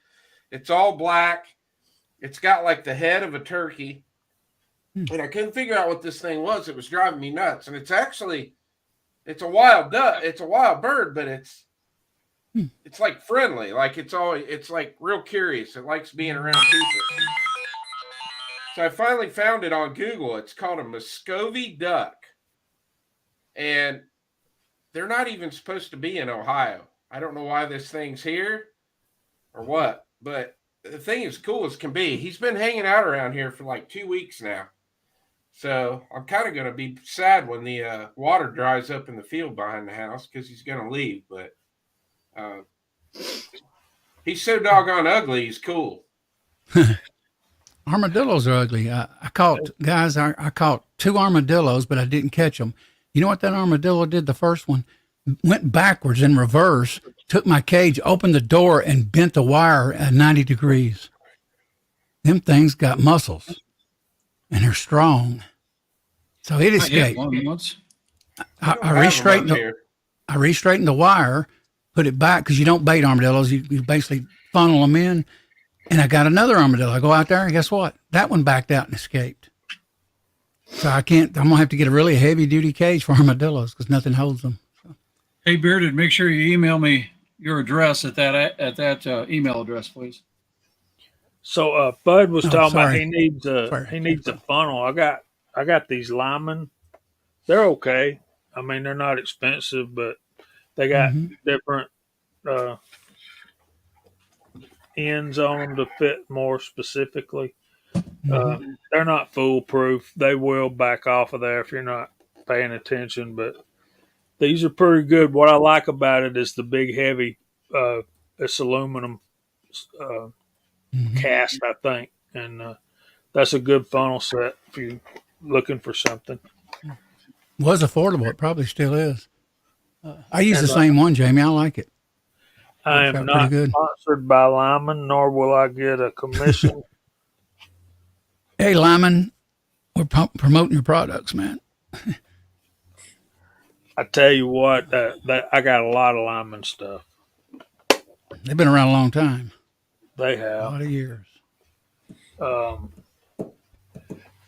It's all black. It's got like the head of a turkey. And I couldn't figure out what this thing was. It was driving me nuts. And it's actually It's a wild duck. It's a wild bird, but it's Hmm. like friendly. Like it's like real curious. It likes being around people. So I finally found it on Google. It's called a Muscovy duck. And they're not even supposed to be in Ohio. I don't know why this thing's here or what, but the thing is cool as can be. He's been hanging out around here for like 2 weeks now. So I'm kind of going to be sad when the water dries up in the field behind the house because he's going to leave. But he's so doggone ugly. He's cool. Armadillos are ugly. I caught, guys, I caught 2 armadillos, but I didn't catch them. You know what that armadillo did? The first one went backwards in reverse, took my cage, opened the door, and bent the wire at 90 degrees. Them things got muscles, and they're strong. So it I hit escaped. one once. I re-straightened the wire, put it back, because you don't bait armadillos. You basically funnel them in. And I got another armadillo. I go out there, and guess what? That one backed out and escaped. So I'm going to have to get a really heavy-duty cage for armadillos because nothing holds them. So. Hey, Bearded, make sure you email me your address at that email address, please. So Bud was talking about sorry. he needs a funnel. I got these linemen. They're okay. I mean, they're not expensive, but they got different ends on them to fit more specifically. They're not foolproof. They will back off of there if you're not paying attention, but these are pretty good. What I like about it is the big, heavy, it's aluminum cast, I think, and that's a good funnel set if you're looking for something. Was affordable. It probably still is. I use the same one, Jamie. I like it. I am not sponsored by Lyman, nor will I get a commission. Hey, Lyman, we're promoting your products, man. I tell you what, that I got a lot of Lyman stuff. They've been around a long time. They A have. lot of years. Let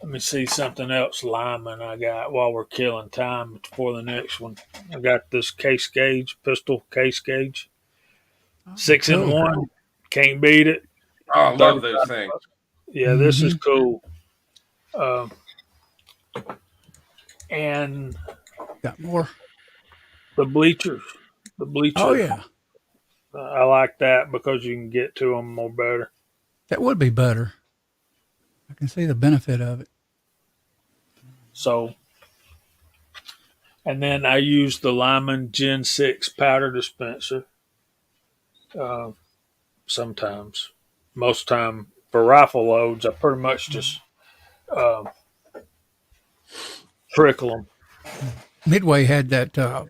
me see something else Lyman I got while we're killing time before the next one. I got this case gauge, pistol case gauge. 6-in-1. Can't beat it. Oh, I love those things. Yeah, this is cool. And Got more. the bleachers. Oh, yeah. I like that because you can get to them more better. That would be better. I can see the benefit of it. So, and then I use the Lyman Gen 6 powder dispenser. Sometimes, most time for rifle loads, I pretty much just trickle them. Midway had that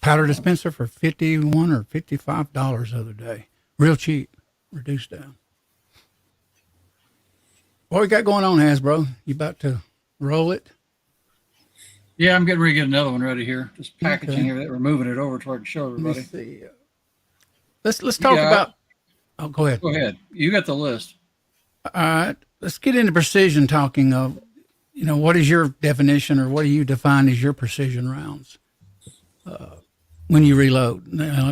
powder dispenser for $51 or $55 the other day. Real cheap, reduced down. What we got going on, Hazzbro? You about to roll it? Yeah, I'm getting ready to get another one ready here. Just packaging everything. We're moving it over so I can show everybody. Let me see. Let's talk about. Oh, go ahead. Go ahead. You got the list. All right. Let's get into precision talking of, what is your definition or what do you define as your precision rounds when you reload?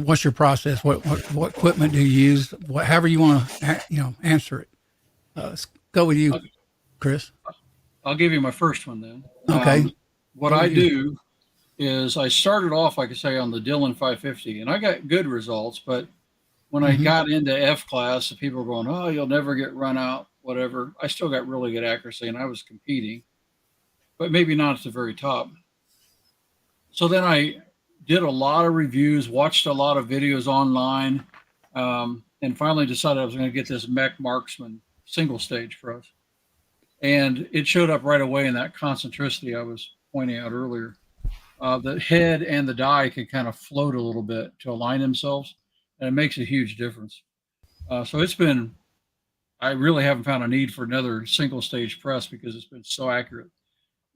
What's your process? What equipment do you use? However you want to, answer it. Let's go with you, Chris. I'll give you my first one then. Okay. What I do is I started off, like I say, on the Dillon 550, and I got good results. But when I got into F class, the people were going, "Oh, you'll never get run out," whatever. I still got really good accuracy, and I was competing, but maybe not at the very top. So then I did a lot of reviews, watched a lot of videos online, and finally decided I was going to get this Mech Marksman single stage for us. And it showed up right away in that concentricity I was pointing out earlier. The head and the die can kind of float a little bit to align themselves, and it makes a huge difference. So I really haven't found a need for another single stage press because it's been so accurate.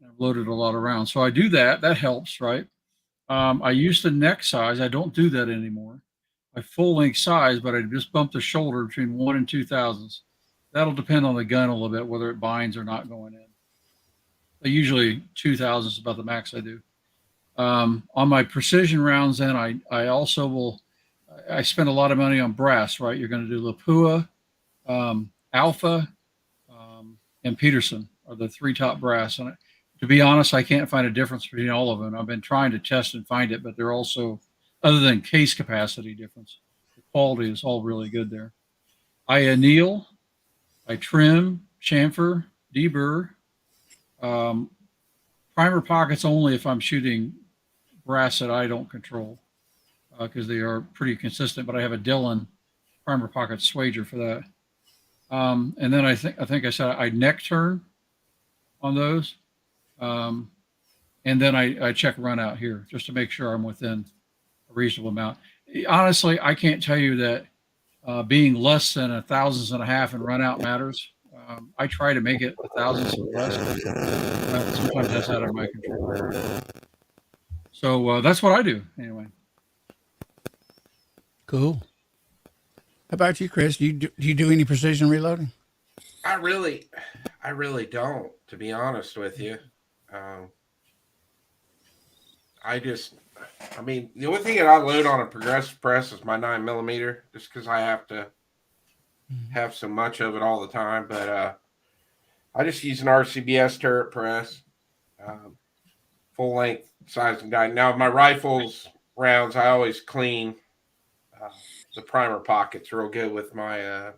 I've loaded a lot of rounds. So I do that. That helps, right? I used the neck size. I don't do that anymore. My full length size, but I just bump the shoulder between 1 and 2 thousandths. That'll depend on the gun a little bit, whether it binds or not going in. Usually 2 thousandths is about the max I do. On my precision rounds, then I also I spend a lot of money on brass, right? You're going to do Lapua, Alpha, and Peterson are the three top brass. And to be honest, I can't find a difference between all of them. I've been trying to test and find it, but they're also, other than case capacity difference, the quality is all really good there. I anneal, I trim, chamfer, deburr, primer pockets only if I'm shooting brass that I don't control, because they are pretty consistent. But I have a Dillon primer pocket swager for that. And then I think I said I neck turn on those, and then I check run out here just to make sure I'm within a reasonable amount. Honestly, I can't tell you that being less than a thousandth and a half in run out matters. I try to make it a thousandth or less. Sometimes that's out of my control. So that's what I do anyway. Cool. How about you, Chris? Do you do any precision reloading? I really don't, to be honest with you. I mean, the only thing that I load on a progressive press is my 9mm, just because I have to have so much of it all the time. But I just use an RCBS turret press, full length size and guide. Now my rifles rounds, I always clean the primer pockets real good with my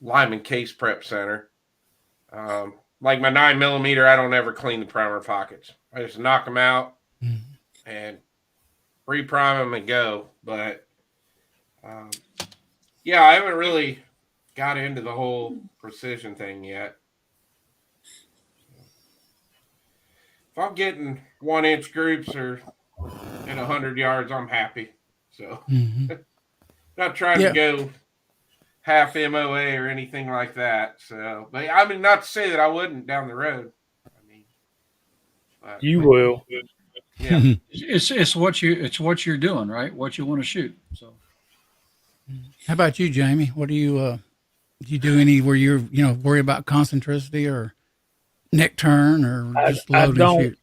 Lyman Case Prep Center. Like my 9mm, I don't ever clean the primer pockets. I just knock them out and reprime them and go. But yeah, I haven't really got into the whole precision thing yet. If I'm getting 1-inch groups or at 100 yards, I'm happy. So not trying to go half MOA or anything like that. So, but I mean, not to say that I wouldn't down the road. I mean, you will. Yeah, it's what you're doing, right? What you want to shoot. So, how about you, Jamie? What do you do any where you're worry about concentricity or neck turn or just load and shoot?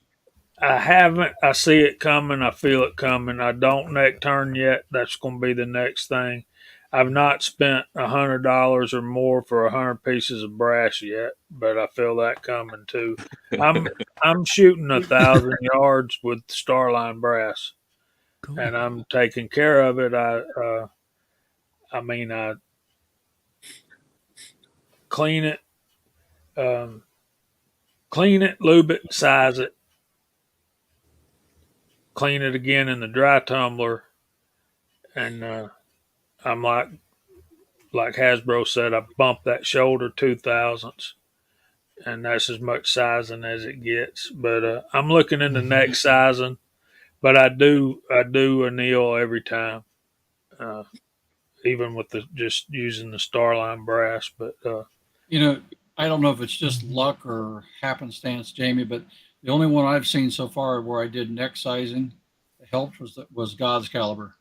I haven't. I see it coming. I feel it coming. I don't neck turn yet. That's going to be the next thing. I've not spent $100 or more for 100 pieces of brass yet, but I feel that coming too. I'm shooting 1,000 yards with Starline brass, Cool. and I'm taking care of it. I clean it, lube it, size it, clean it again in the dry tumbler, and I'm like Hazzbro said, I bump that shoulder 2 thousandths, and that's as much sizing as it gets. But I'm looking into neck sizing, but I do anneal every time, even with just using the Starline brass. But I don't know if it's just luck or happenstance, Jamie, but the only one I've seen so far where I did neck sizing that helped was God's Caliber,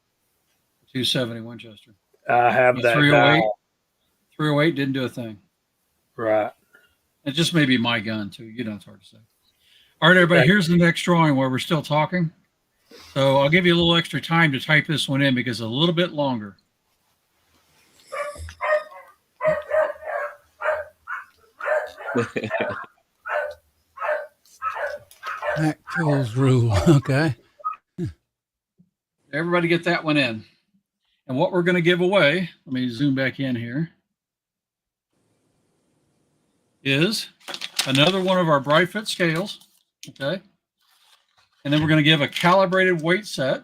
270 Winchester. I have that 308. 308 didn't do a thing. Right. It just may be my gun too. It's hard to say. All right, everybody. Here's the next drawing where we're still talking. So I'll give you a little extra time to type this one in because it's a little bit longer. Mac Tools rule. Okay. Everybody get that one in. And what we're going to give away, let me zoom back in here, is another one of our Bright Fit scales. Okay. And then we're going to give a calibrated weight set.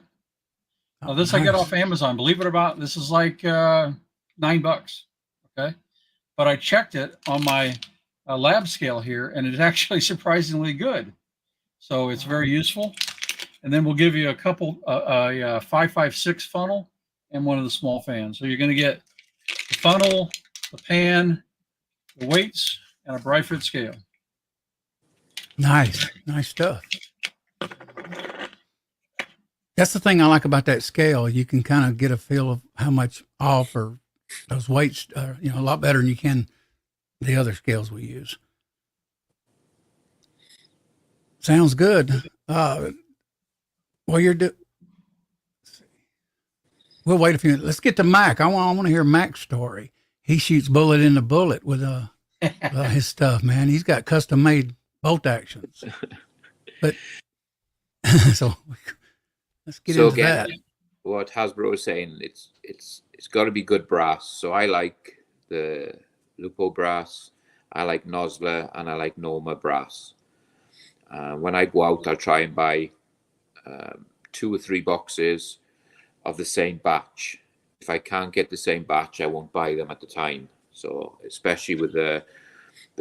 Now, this I got off Amazon. Believe it or not, this is like $9. Okay. But I checked it on my lab scale here, and it's actually surprisingly good. So it's very useful. And then we'll give you a couple, 556 funnel and one of the small fans. So you're going to get the funnel, the pan, the weights, and a Bright Fit scale. Nice stuff. That's the thing I like about that scale. You can kind of get a feel of how much off or those weights, a lot better than you can the other scales we use. Sounds good. Well, we'll wait a few minutes. Let's get to Mac. I want to hear Mac's story. He shoots bullet in the bullet with his stuff, man. He's got custom made bolt actions. But so let's get into that. What Hazzbro is saying, it's got to be good brass. So I like the Lupo brass, I like Nosler, and I like Noma brass. When I go out, I'll try and buy 2 or 3 boxes of the same batch. If I can't get the same batch, I won't buy them at the time. So especially with the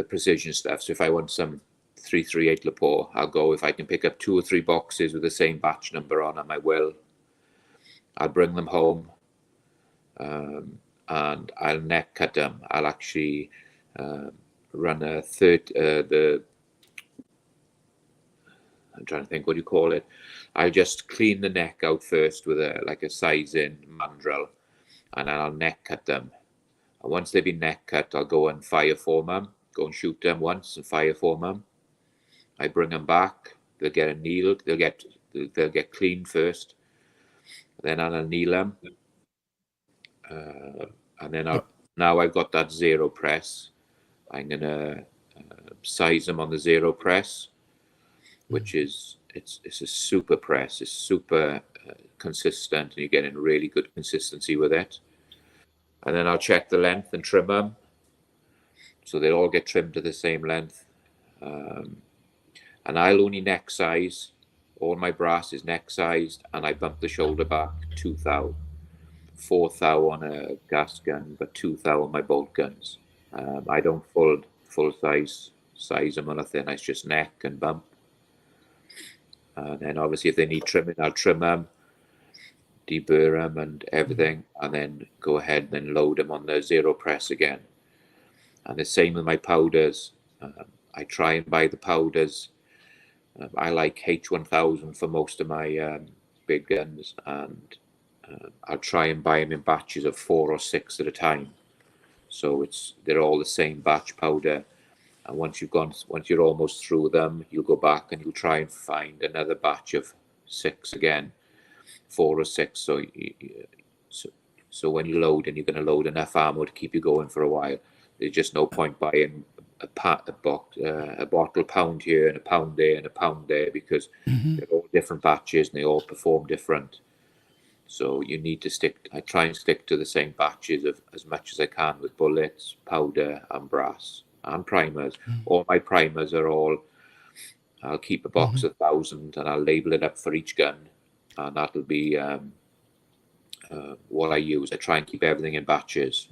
precision stuff. So if I want some 338 Lupo, I'll go. If I can pick up 2 or 3 boxes with the same batch number on them, I will. I'll bring them home, and I'll neck cut them. I'll actually run a I'm trying to think, what do you call it? I'll just clean the neck out first with a sizing mandrel, and then I'll neck cut them. And once they've been neck cut, I'll go and fire form them, go and shoot them once and fire form them. I bring them back. They'll get annealed. They'll get cleaned first. Then I'll anneal them. And then now I've got that zero press. I'm gonna size them on the zero press, which is it's a super press. It's super consistent, and you're getting really good consistency with it. And then I'll check the length and trim them, so they all get trimmed to the same length. And I'll only neck size. All my brass is neck sized, and I bump the shoulder back 2 thou, 4 thou on a gas gun, but 2 thou on my bolt guns. I don't full size them or nothing. It's just neck and bump. And then obviously if they need trimming, I'll trim them, deburr them and everything, and then go ahead and load them on the zero press again. And the same with my powders. I try and buy the powders. I like H1000 for most of my big guns, and I'll try and buy them in batches of 4 or 6 at a time. So they're all the same batch powder. And once you're almost through them, you'll go back and you'll try and find another batch of 6 again, 4 or 6. So when you load, and you're going to load enough ammo to keep you going for a while, there's just no point buying a bottle pound here and a pound there and a pound there, because they're all different batches and they all perform different. So you need to I try and stick to the same batches of as much as I can with bullets, powder and brass and primers. All my primers are I'll keep a box of 1,000 and I'll label it up for each gun, and that'll be what I use. I try and keep everything in batches.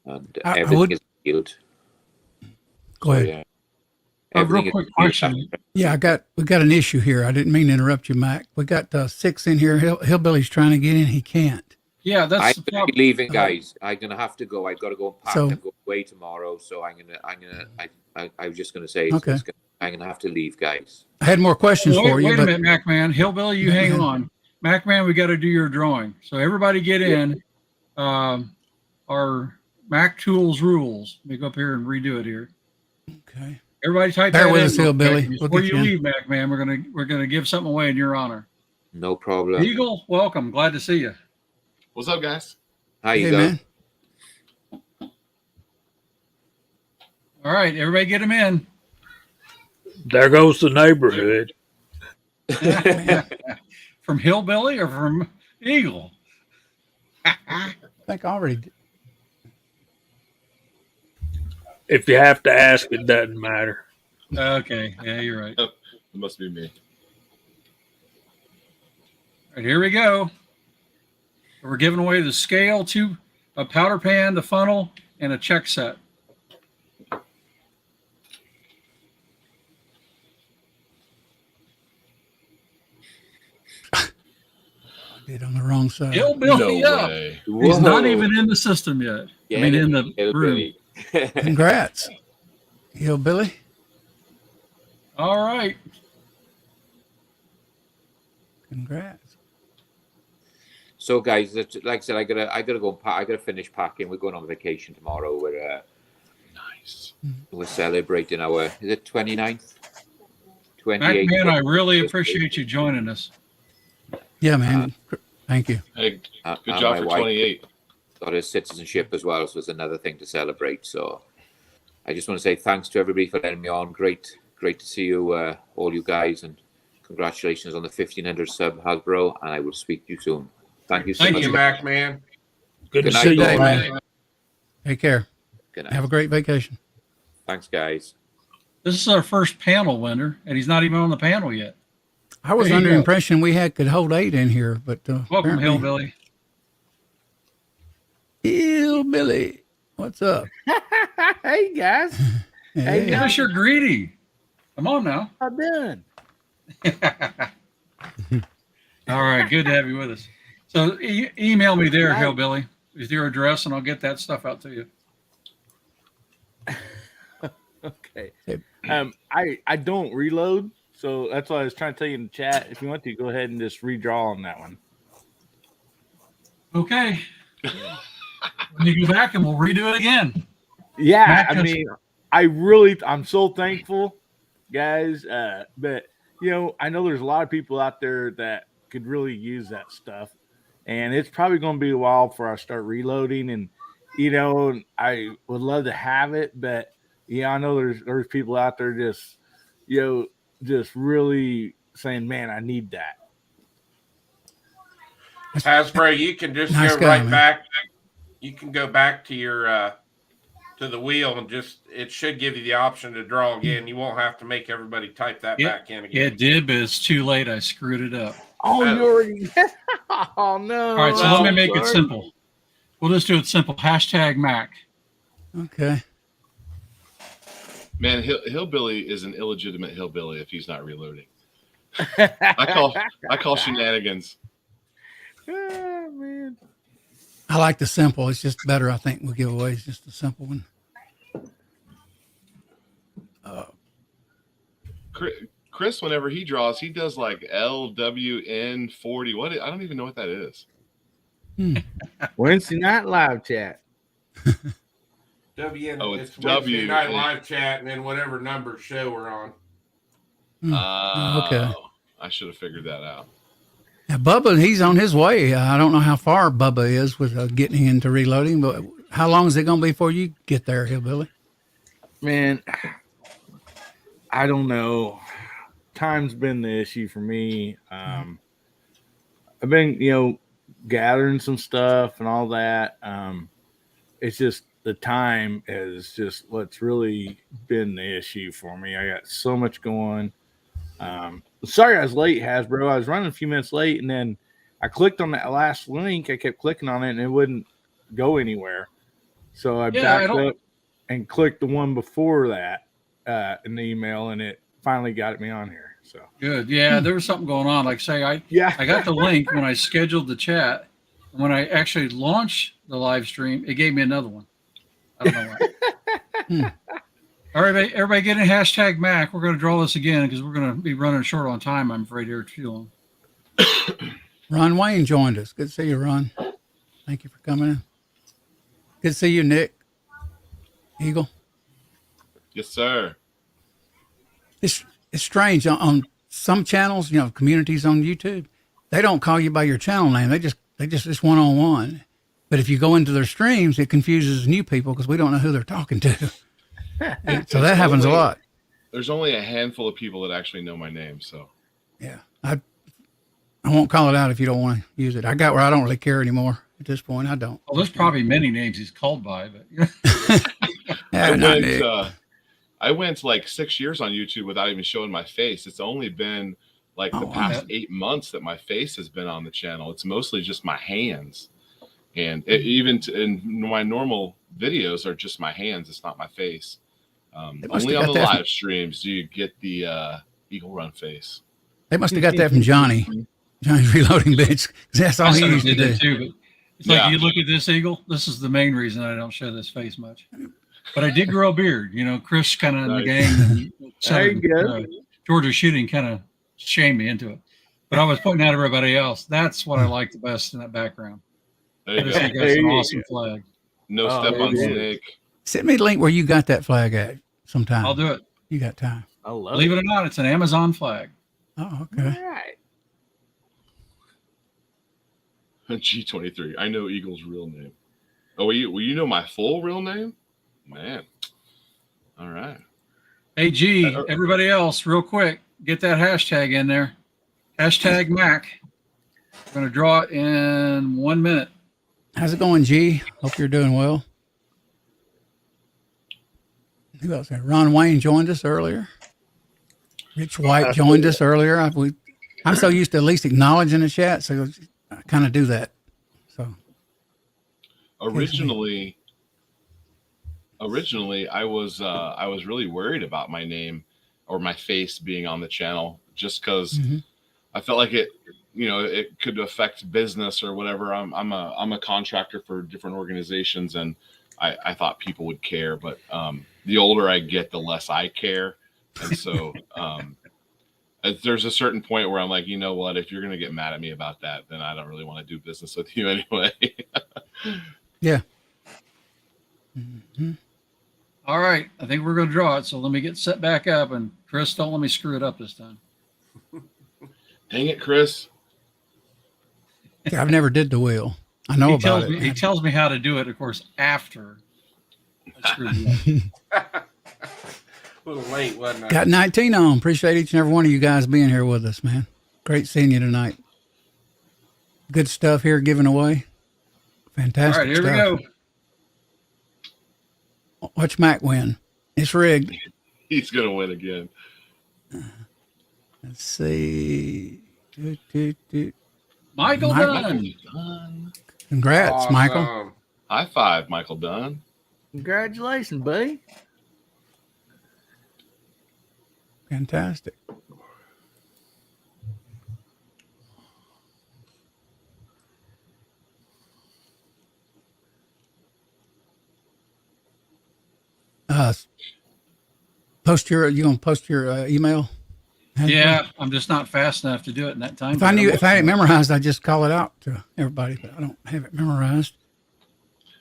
And everything is sealed. Go ahead. Yeah. A real quick question. Yeah, we got an issue here. I didn't mean to interrupt you, Mac. We got 6 in here. Hillbilly's trying to get in. He can't. Yeah, that's. I'm gonna be leaving, guys. I'm gonna have to go. I got to go and pack and go away tomorrow. So I was just gonna say, okay. I'm gonna have to leave, guys. I had more questions for you. Wait a minute, MacMan. Hillbilly, you hang on. MacMan, we got to do your drawing. So everybody get in. Our Mac Tools rules. Let me go up here and redo it here. Okay. Everybody type Bear that with in. us, Hillbilly. Before you leave, MacMan, we're gonna give something away in your honor. No problem. Eagle, welcome. Glad to see you. What's up, guys? How you man? All right, everybody get them in. There goes the neighborhood. From Hillbilly or from Eagle? I think I already did. If you have to ask, it doesn't matter. Okay, yeah, you're right. It must be me. All right, here we go. We're giving away the scale, a powder pan, the funnel, and a check set. I did on the wrong side. Hillbilly, No way. He's not even in the system yet. Yeah, I mean, in the room. Congrats, Hillbilly. All right. Congrats. So, guys, like I said, I gotta go. I gotta finish packing. We're going on vacation tomorrow. Nice. We're celebrating our. Is it 29th? 28. Man, I really appreciate you joining us. Yeah, man. Thank you. Hey, And good job my for wife 28. got his citizenship as well, so it's another thing to celebrate. So I just want to say thanks to everybody for letting me on. Great to see you, all you guys, and congratulations on the 1,500 sub, Hasbro, and I will speak to you soon. Thank you so Thank much. Thank you, Mac, man. Good to Good night, see you, Good day, man. man. Take care. Good night. Have a great vacation. Thanks, guys. This is our first panel winner, and he's not even on the panel yet. I was There you under go. impression we could hold 8 in here, but Welcome, apparently- Hillbilly. Hillbilly, what's up? Hey guys, Hey, Give us your greeting. Come on now. how doing? All right, good to have you with us. So email me there, Hillbilly, with your address, and I'll get that stuff out to you. Okay. Hey. I don't reload, so that's why I was trying to tell you in the chat. If you want to, go ahead and just redraw on that one. Okay. When you go back, and we'll redo it again. Yeah, Matt I just- mean, I'm so thankful, guys. But I know there's a lot of people out there that could really use that stuff, and it's probably going to be a while before I start reloading. And I would love to have it, but I know there's people out there just just really saying, "Man, I need that." Hasbro, you can just Nice go guy, right man. back. You can go back to your to the wheel and it should give you the option to draw again. You won't have to make everybody type that Yeah, back in again. It did, but it's too late. I screwed it up. Oh, Oh. you already? Oh no! All right, so let me I'm make it sorry. simple. We'll just do it simple. Hashtag Mac. Okay. Man, Hillbilly is an illegitimate hillbilly if he's not reloading. I call shenanigans. Oh, man. I like the simple. It's just better, I think, with giveaways. Just the simple one. Chris, whenever he draws, he does like LWN40. What? I don't even know what that is. Wednesday night live chat. WN, Oh, it's it's Wednesday W. night live chat, and then whatever number show we're on. Okay. I should have figured that out. Now, Bubba, he's on his way. I don't know how far Bubba is with getting into reloading, but how long is it going to be before you get there, Hillbilly? Man, I don't know. Time's been the issue for me. I've been, gathering some stuff and all that. It's just the time is just what's really been the issue for me. I got so much going. Sorry I was late, Hasbro. I was running a few minutes late, and then I clicked on that last link. I kept clicking on it, and it wouldn't go anywhere. So I backed up and clicked the one before that in the email, and it finally got me on here. So Good. Yeah, there was something going on. Like say, I yeah, got the link when I scheduled the chat. When I actually launched the live stream, it gave me another one. I don't know why. All right, everybody get in hashtag Mac. We're going to draw this again because we're going to be running short on time, I'm afraid, here too long. Ron Wayne joined us. Good to see you, Ron. Thank you for coming in. Good to see you, Nick. Eagle. Yes, sir. It's strange on some channels, communities on YouTube, they don't call you by your channel name. They just it's one-on-one. But if you go into their streams, it confuses new people because we don't know who they're talking to. So that happens a lot. There's only a handful of people that actually know my name. So Yeah. I won't call it out if you don't want to use it. I got where I don't really care anymore at this point. I don't. Well, there's probably many names he's called by, but Yeah, not Nick. I went like 6 years on YouTube without even showing my face. It's only been like the past 8 months that my face has been on the channel. It's mostly just my hands. And even in my normal videos are just my hands. It's not my face. Only on the live streams do you get the Eagle Run face. They must have got that from Johnny's reloading bits. That's all he used to do. Too, but it's like you look at this Eagle. This is the main reason I don't show this face much. But I did grow a beard. Chris kind of in the gang. There you go. Georgia shooting kind of shamed me into it. But I was pointing out everybody else. That's what I like the best in that background. There you That's go. an awesome flag. No step on snake. Send me the link where you got that flag at sometime. I'll do it. You got time. I love Believe it or not, it's an Amazon flag. Oh, All okay. right. G23. I know Eagle's real name. Oh, you know my full real name? Man. All right. Hey, G, everybody else, real quick, get that hashtag in there. Hashtag Mac. We're going to draw it in 1 minute. How's it going, G? Hope you're doing well. Who else? Ron Wayne joined us earlier. Rich White joined us earlier. I'm so used to at least acknowledging the chat, so I kind of do that. So originally I was really worried about my name or my face being on the channel, just because I felt like it could affect business or whatever. I'm a contractor for different organizations, and I thought people would care, but the older I get, the less I care. And so there's a certain point where I'm like, you know what, if you're going to get mad at me about that, then I don't really want to do business with you anyway. yeah. All right. I think we're going to draw it. So let me get set back up. And Chris, don't let me screw it up this time. Dang it, Chris. I've never did the wheel. I know about it. He tells me how to do it, of course, after I screwed it up. A little late, wasn't I? Got 19 on. Appreciate each and every one of you guys being here with us, man. Great seeing you tonight. Good stuff here given away. Fantastic. All right, here stuff. we go. Watch Mac win. It's rigged. He's going to win again. Let's see. Michael Dunn. Dunn. Congrats, Awesome. Michael. High five, Michael Dunn. Congratulations, buddy. Fantastic. You gonna post your email? Yeah, I'm just not fast enough to do it in that time. If I had it memorized, I'd just call it out to everybody, but I don't have it memorized.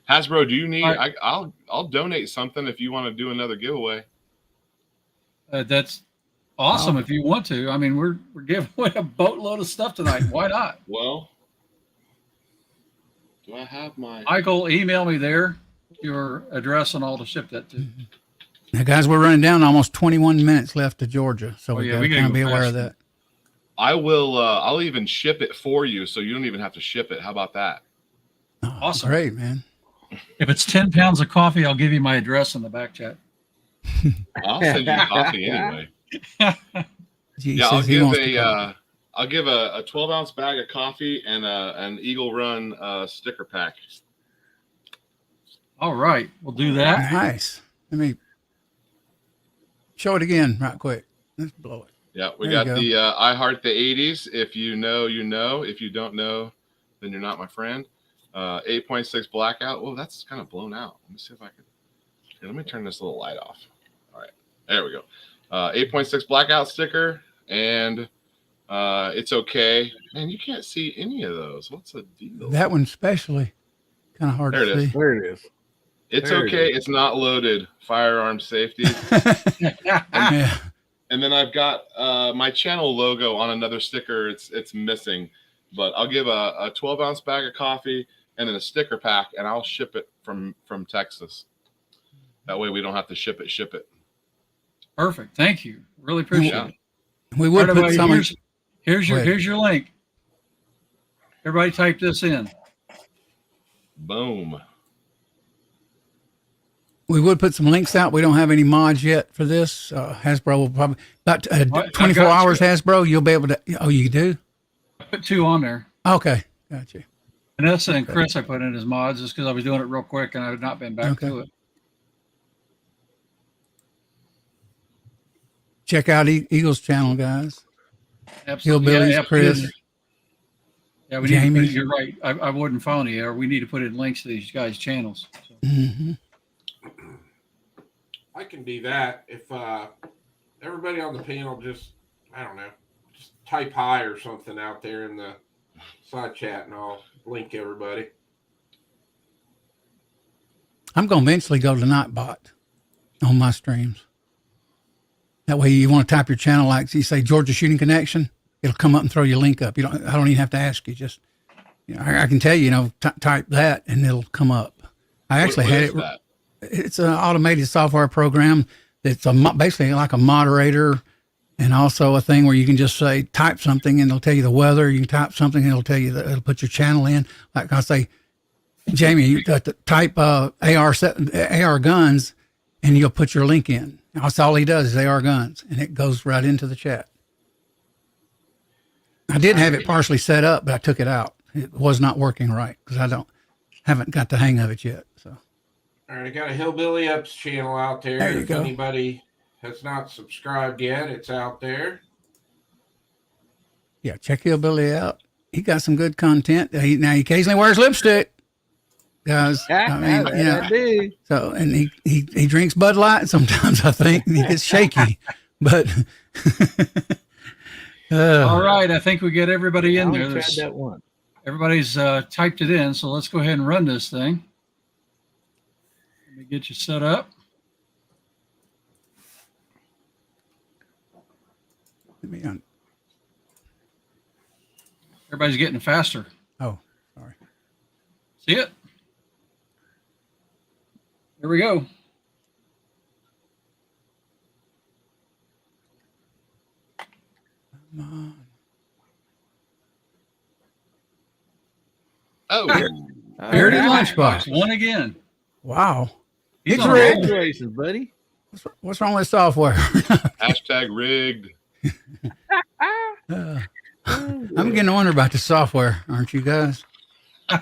Hazzbro, do you need? Right. I'll donate something if you want to do another giveaway. That's awesome if you want to. I mean, we're giving away a boatload of stuff tonight. Why not? Well, do I have my? Michael, email me there your address and all to ship that to. Now, guys, we're running down almost 21 minutes left to Georgia, so we we got gotta to be go aware fast. of that. I will. I'll even ship it for you, so you don't even have to ship it. How about that? Oh, Awesome. Great, man. If it's 10 pounds of coffee, I'll give you my address in the back chat. I'll send you coffee anyway. Gee, Yeah, says he wants to go. I'll give a 12-ounce bag of coffee and an Eagle Run sticker pack. All right, we'll do that. Nice. Let me show it again right quick. Let's blow it. Yeah, we There got you the I Heart the 80s. If you know, you know. If you don't know, then you're not my friend. 8.6 blackout. Oh, that's kind of blown out. Let me see if I can. Here, let me turn this little light off. All right, there we go. 8.6 blackout sticker, and it's okay. Man, you can't see any of those. What's the deal? That one especially kind of hard There to it is. see. There it is. It's There it okay. is. It's not loaded. Firearm safety. Yeah. And then I've got my channel logo on another sticker. It's missing, but I'll give a 12-ounce bag of coffee and then a sticker pack, and I'll ship it from Texas. That way we don't have to ship it. Perfect. Thank you. Really appreciate it. We would Right, put everybody, some. here's Go ahead. your link. Everybody type this in. Boom. We would put some links out. We don't have any mods yet for this. Hasbro will probably about I 24 got hours. you. Hasbro, you'll be able to. Oh, you do? I put 2 on there. Okay, got you. Vanessa and Chris I put in as mods just because I was doing it real quick and I had not been back Okay. to it. Check out Eagle's channel, guys. Absolutely. Hillbillies, Yeah, Chris. Yeah, we need to Jamie. put it, you're right. I wasn't following you. We need to put in links to these guys' channels. So. Hmm. I can do that if everybody on the panel just, I don't know, just type hi or something out there in the side chat and I'll link everybody. I'm going to eventually go to Nightbot on my streams. That way, you want to type your channel, like you say Georgia Shooting Connection, it'll come up and throw your link up. I don't even have to ask you. Just, I can tell you, type that and it'll come up. I actually What had is it. that? It's an automated software program that's basically like a moderator, and also a thing where you can just say type something and it'll tell you the weather. You can type something and it'll tell you that it'll put your channel in. Like I say, Jamie, you type AR guns, and you'll put your link in. That's all he does is AR guns, and it goes right into the chat. I did have it partially set up, but I took it out. It was not working right because haven't got the hang of it yet. So. All right, I got a Hillbilly Ups channel out there. There you if go. anybody has not subscribed yet, it's out there. Yeah, check Hillbilly out. He got some good content. He occasionally wears lipstick, guys. I mean, so, and he drinks Bud Light sometimes. I think and he gets shaky, but. All right, I think we get everybody in there. Tried that one. Everybody's typed it in, so let's go ahead and run this thing. Let me get you set up. Everybody's getting faster. Oh, sorry. See it? Here we go. Come on. Oh, Bearded Lunchbox. One again. Wow. He's It's on a rigged. roll. Congratulations, buddy. What's wrong with software? hashtag rigged. I'm getting to wonder about the software, aren't you guys? You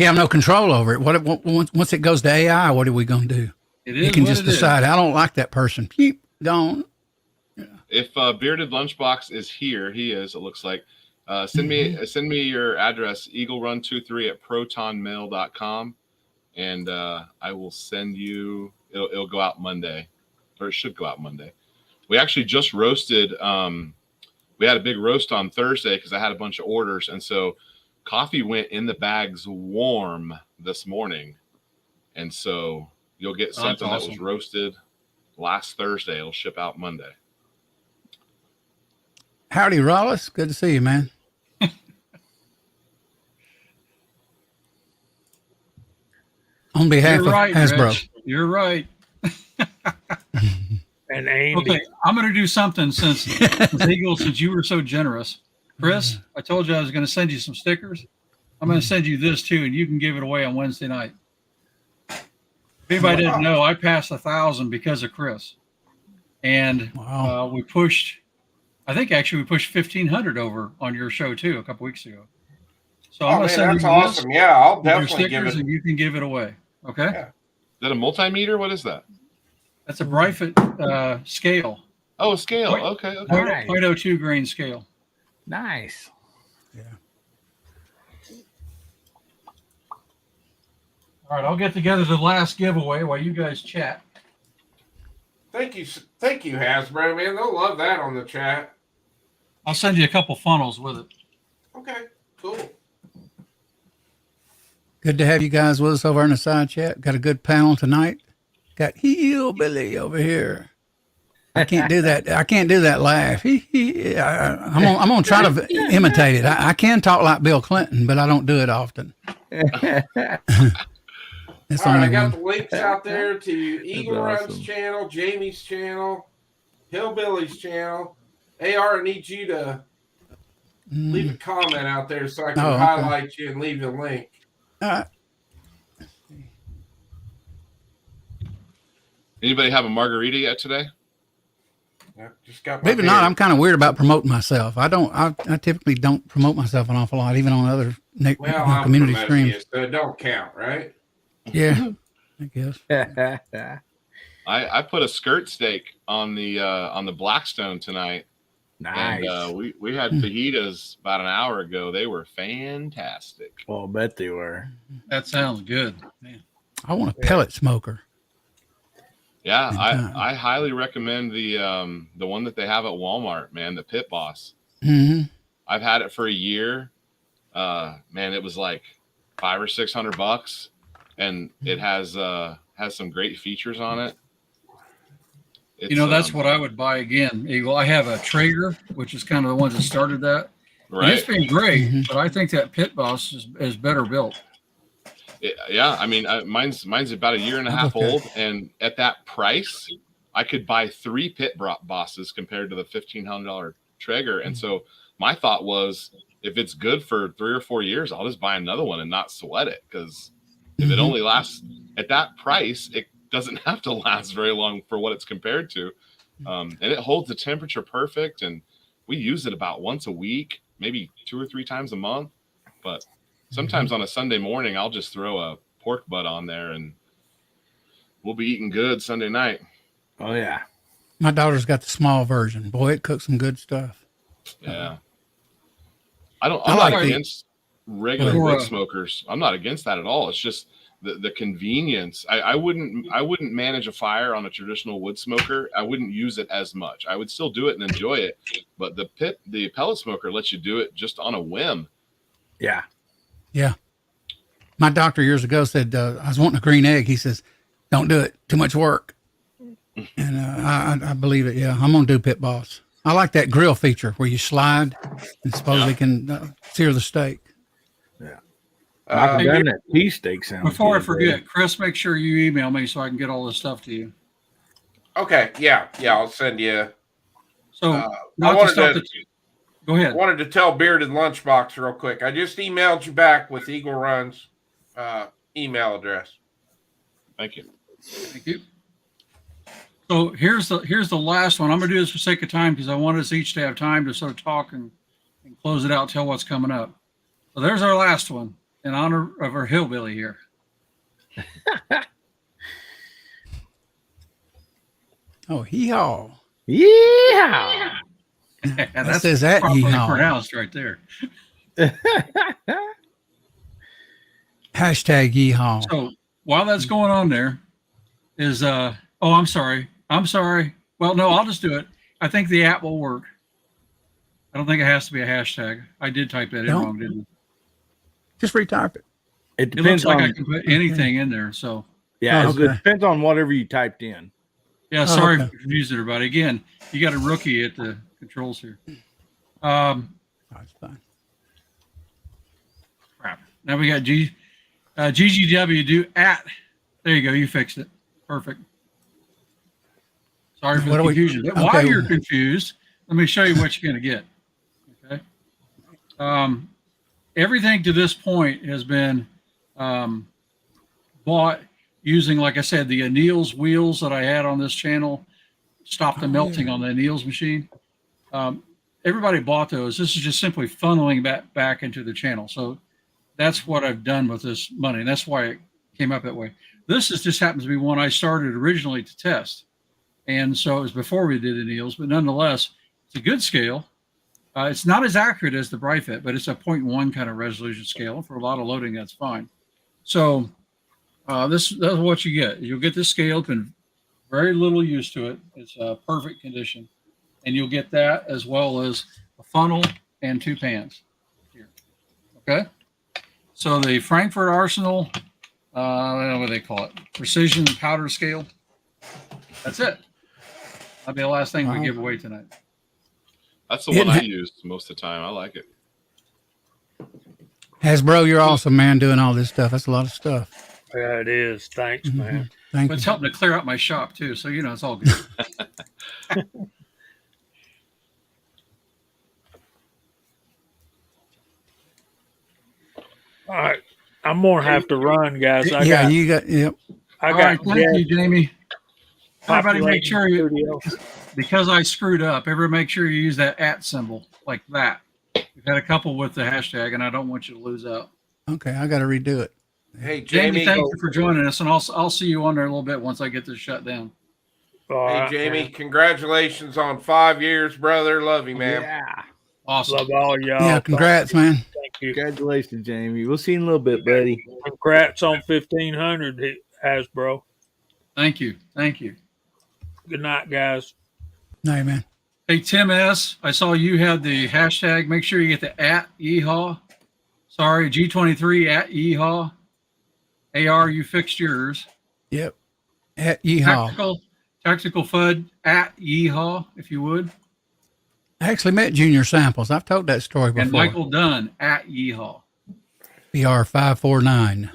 have no control over it. Once it goes to AI, what are we going to do? It is You can what just it is. decide, I don't like that person. Keep going. If Bearded Lunchbox is here, he is. It looks like. Send me your address, eaglerun23@protonmail.com, and I will send you. It'll go out Monday, or it should go out Monday. We actually just roasted. We had a big roast on Thursday because I had a bunch of orders, and so coffee went in the bags warm this morning, and so you'll get something that was roasted last Thursday. It'll ship out Monday. Howdy, Rollis. Good to see you, man. On behalf You're right, of Hazzbro. Rich. You're right. And Andy. Okay, I'm going to do something since Eagle, since you were so generous. Chris, I told you I was going to send you some stickers. I'm going to send you this too, and you can give it away on Wednesday night. If anybody didn't know, I passed 1,000 because of Chris. And we pushed, I think actually we pushed 1,500 over on your show too a couple weeks ago. So I'm going to send that's you awesome. this, Yeah, I'll with your definitely give stickers, it. and you can give it away. Okay. Yeah. Is that a multimeter? What is that? That's a Bryfoot scale. Oh, a scale. Point- Okay. Nice. 0.02 grain scale. Nice. Yeah. All right, I'll get together the last giveaway while you guys chat. Thank you, Hazzbro, man. They'll love that on the chat. I'll send you a couple funnels with it. Okay, cool. Good to have you guys with us over in the side chat. Got a good panel tonight. Got Hillbilly over here. I can't do that. I can't do that laugh. I'm gonna try to imitate it. I can talk like Bill Clinton, but I don't do it often. That's All right, I only got one. the links out there to Eagle Run's awesome. channel, Jamie's channel, Hillbilly's channel. AR, I need you to leave a comment out there so I can okay. highlight you and leave you a link. Anybody have a margarita yet today? I just got my Believe it or not, I'm kind of weird about promoting myself. I typically don't promote myself an awful lot, even on other I'm community promoting streams. you, so it don't count, right? Yeah, I guess. I put a skirt steak on the Blackstone tonight. Nice. And we had fajitas about an hour ago. They were fantastic. Well, I bet they were. That sounds good. Man. I want a pellet smoker. Yeah, Good time. I highly recommend the one that they have at Walmart, man, the Pit Boss. Mm-hmm. I've had it for a year. Man, it was like $500 or $600, and it has some great features on it. It's, You know, that's what I would buy again, Eagle. I have a Traeger, which is kind of the ones that started that. And right. it's been great, Mhm. but I think that Pit Boss is better built. Yeah, I mean, mine's about a year and a half Okay. old, and at that price, I could buy 3 bosses compared to the $1,500 Traeger. And so my thought was, if it's good for 3 or 4 years, I'll just buy another one and not sweat it, because if it Mhm. only lasts at that price, it doesn't have to last very long for what it's compared to. And it holds the temperature perfect, and we use it about once a week, maybe 2 or 3 times a month. But sometimes on a Sunday morning, I'll just throw a pork butt on there and we'll be eating good Sunday night. Oh yeah. My daughter's got the small version. Boy, it cooks some good stuff. Yeah. I'm I not like the- against regular Before, wood smokers. I'm not against that at all. It's just the convenience. I wouldn't manage a fire on a traditional wood smoker. I wouldn't use it as much. I would still do it and enjoy it, but the pellet smoker lets you do it just on a whim. Yeah. Yeah. My doctor years ago said, I was wanting a green egg. He says, don't do it. Too much work. And I believe it. Yeah. I'm going to do Pit Boss. I like that grill feature where you slide and supposedly can sear the steak. Michael, Hey, doesn't that cheesesteak sound Before I good, forget, Chris, make sure you email me so I can get all this stuff to you. Okay, yeah, I'll send you. So, I not to wanted stop to- the. Go ahead. I wanted to tell Bearded Lunchbox real quick. I just emailed you back with Eagle Run's email address. Thank you. Thank you. So here's the last one. I'm going to do this for sake of time because I want us each to have time to sort of talk and close it out, tell what's coming up. So there's our last one in honor of our hillbilly here. Oh, hee-haw. Yeah. And That says that properly yeehaw. pronounced right there. Hashtag yeehaw. So while that's going on there is, I'm sorry. Well, no, I'll just do it. I think the app will work. I don't think it has to be a hashtag. I did type that in No. wrong, didn't Just retype it. It it? It depends looks like on I can put anything in there. So yeah, Oh, it okay. depends on whatever you typed in. yeah, Oh, sorry okay. for confusing everybody. Again, you got a rookie at the controls here. Oh, it's fine. Crap. Now we got GGW do at. There you go. You fixed it. Perfect. Sorry for What the do we- confusion. But okay. while you're confused, let me show you what you're going to get. Okay. Everything to this point has been bought using, like I said, the anneals wheels that I had on this channel. Stop the melting on the anneals machine. Everybody bought those. This is just simply funneling back into the channel. So that's what I've done with this money. And that's why it came up that way. This just happens to be one I started originally to test. And so it was before we did anneals, but nonetheless, it's a good scale. It's not as accurate as the BrightFit, but it's a 0.1 kind of resolution scale. For a lot of loading, that's fine. So that's what you get. You'll get this scale. It's been very little use to it. It's perfect condition. And you'll get that as well as a funnel and 2 pans here. Okay. So the Frankfurt Arsenal, I don't know what they call it, precision powder scale. That's it. That'll be the last thing we Wow. give away tonight. That's the It one I ha- use most of the time. I like it. Hasbro, you're awesome, man, doing all this stuff. That's a lot of stuff. Yeah, it is. Thanks, man. Thank But it's you. helping to clear out my shop too. So, it's all good. All right. I'm going to have to run, guys. I Yeah, got, you got, yep. I All got right. Thank you, Jamie. Everybody make populating sure you, studio. because I screwed up, everybody make sure you use that @ symbol like that. We've had a couple with the hashtag and I don't want you to lose out. Okay, I got to redo it. Hey, Jamie, Jamie. thank you for joining us. And I'll see you on there in a little bit once I get this shut down. All Hey, right, Jamie. man. Congratulations on 5 years, brother. Love you, man. Yeah. Awesome. Love all y'all. Yeah, congrats, man. Thank you. Congratulations, Jamie. We'll see you in a little bit, buddy. Congrats on 1,500, Hazzbro. Thank you. Thank you. Good night, guys. Hey, man. Hey, Tim S., I saw you had the hashtag. Make sure you get the @ yeehaw. Sorry, G23 @ yeehaw. AR, you fixed yours. Yep. At yeehaw. Tactical FUD @ at Yeehaw, if you would. I actually met Junior Samples. I've told that story before. And Michael Dunn at Yeehaw. BR549.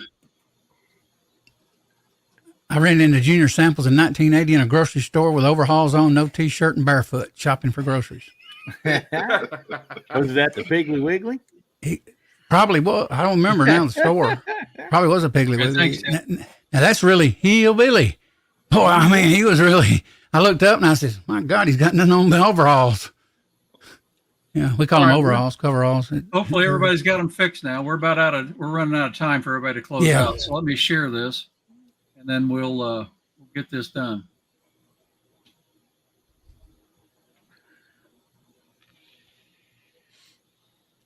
I ran into Junior Samples in 1980 in a grocery store with overalls on, no T-shirt, and barefoot, shopping for groceries. Was that the Piggly Wiggly? He probably was. I don't remember now the store. Probably was a Piggly Wiggly. Now that's really hillbilly. Boy, I mean, he was really. I looked up and I said, "My God, he's got nothing on but overalls." Yeah, we call them overalls, coveralls. Hopefully, everybody's got them fixed now. We're running out of time for everybody to close out. So let me share this, and then we'll get this done.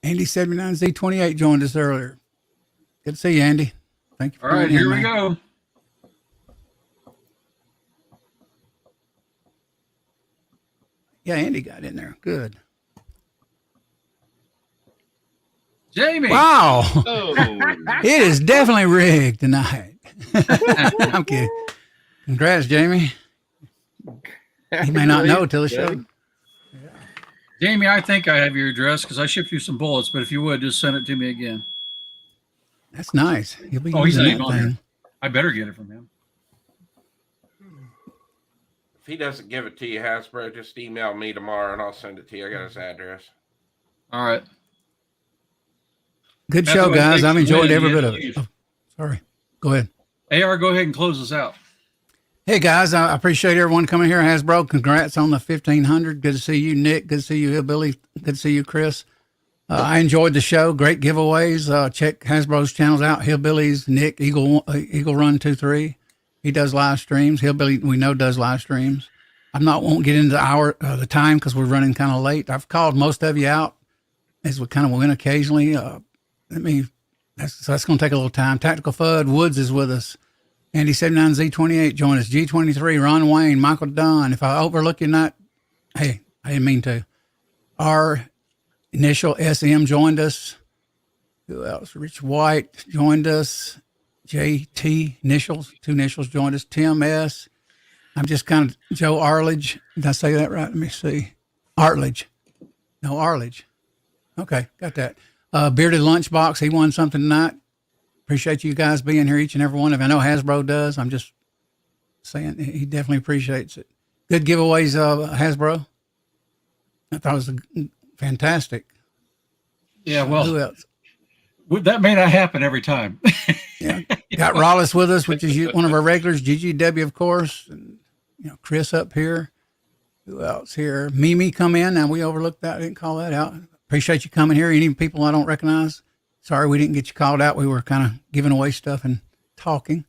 Andy 79Z28 joined us earlier. Good to see you, Andy. Thank you. All right, here we go. Yeah, Andy got in there. Good. Jamie. Wow. Oh. It is definitely rigged tonight. I'm kidding. Congrats, Jamie. He may not know till the show. Jamie, I think I have your address because I shipped you some bullets, but if you would, just send it to me again. That's nice. He'll be He's using not that even on thing. here. I better get it from him. If he doesn't give it to you, Hazzbro, just email me tomorrow and I'll send it to you. I got his address. All right. Good That's show, what it guys. takes I've to enjoyed win, every you bit have of to it. use. Oh, sorry. Go ahead. AR, go ahead and close us out. Hey, guys, I appreciate everyone coming here. Hasbro, congrats on the 1,500. Good to see you, Nick. Good to see you, Hillbilly. Good to see you, Chris. I enjoyed the show. Great giveaways. Check Hasbro's channels out. Hillbilly's Nick, Eagle Run 23. He does live streams. Hillbilly, we know, does live streams. Won't get into the time because we're running kind of late. I've called most of you out as we kind of win occasionally. That's going to take a little time. Tactical Fud Woods is with us. Andy 79Z28 joined us. G23, Ron Wayne, Michael Dunn. If I overlook you, hey, I didn't mean to. Our initial SM joined us. Who else? Rich White joined us. JT initials, 2 initials joined us. Tim S. I'm just kind of Joe Arledge. Did I say that right? Let me see. Arledge. No, Arledge. Okay, got that. Bearded Lunchbox, he won something tonight. Appreciate you guys being here, each and every one of you. I know Hasbro does. I'm just saying he definitely appreciates it. Good giveaways, Hasbro. I thought it was fantastic. Yeah, well, who else? That may not happen every time. Yeah, got Rollis with us, which is one of our regulars. GGW, of course, and Chris up here. Who else here? Mimi come in. Now we overlooked that. I didn't call that out. Appreciate you coming here. Any people I don't recognize? Sorry we didn't get you called out. We were kind of giving away stuff and talking.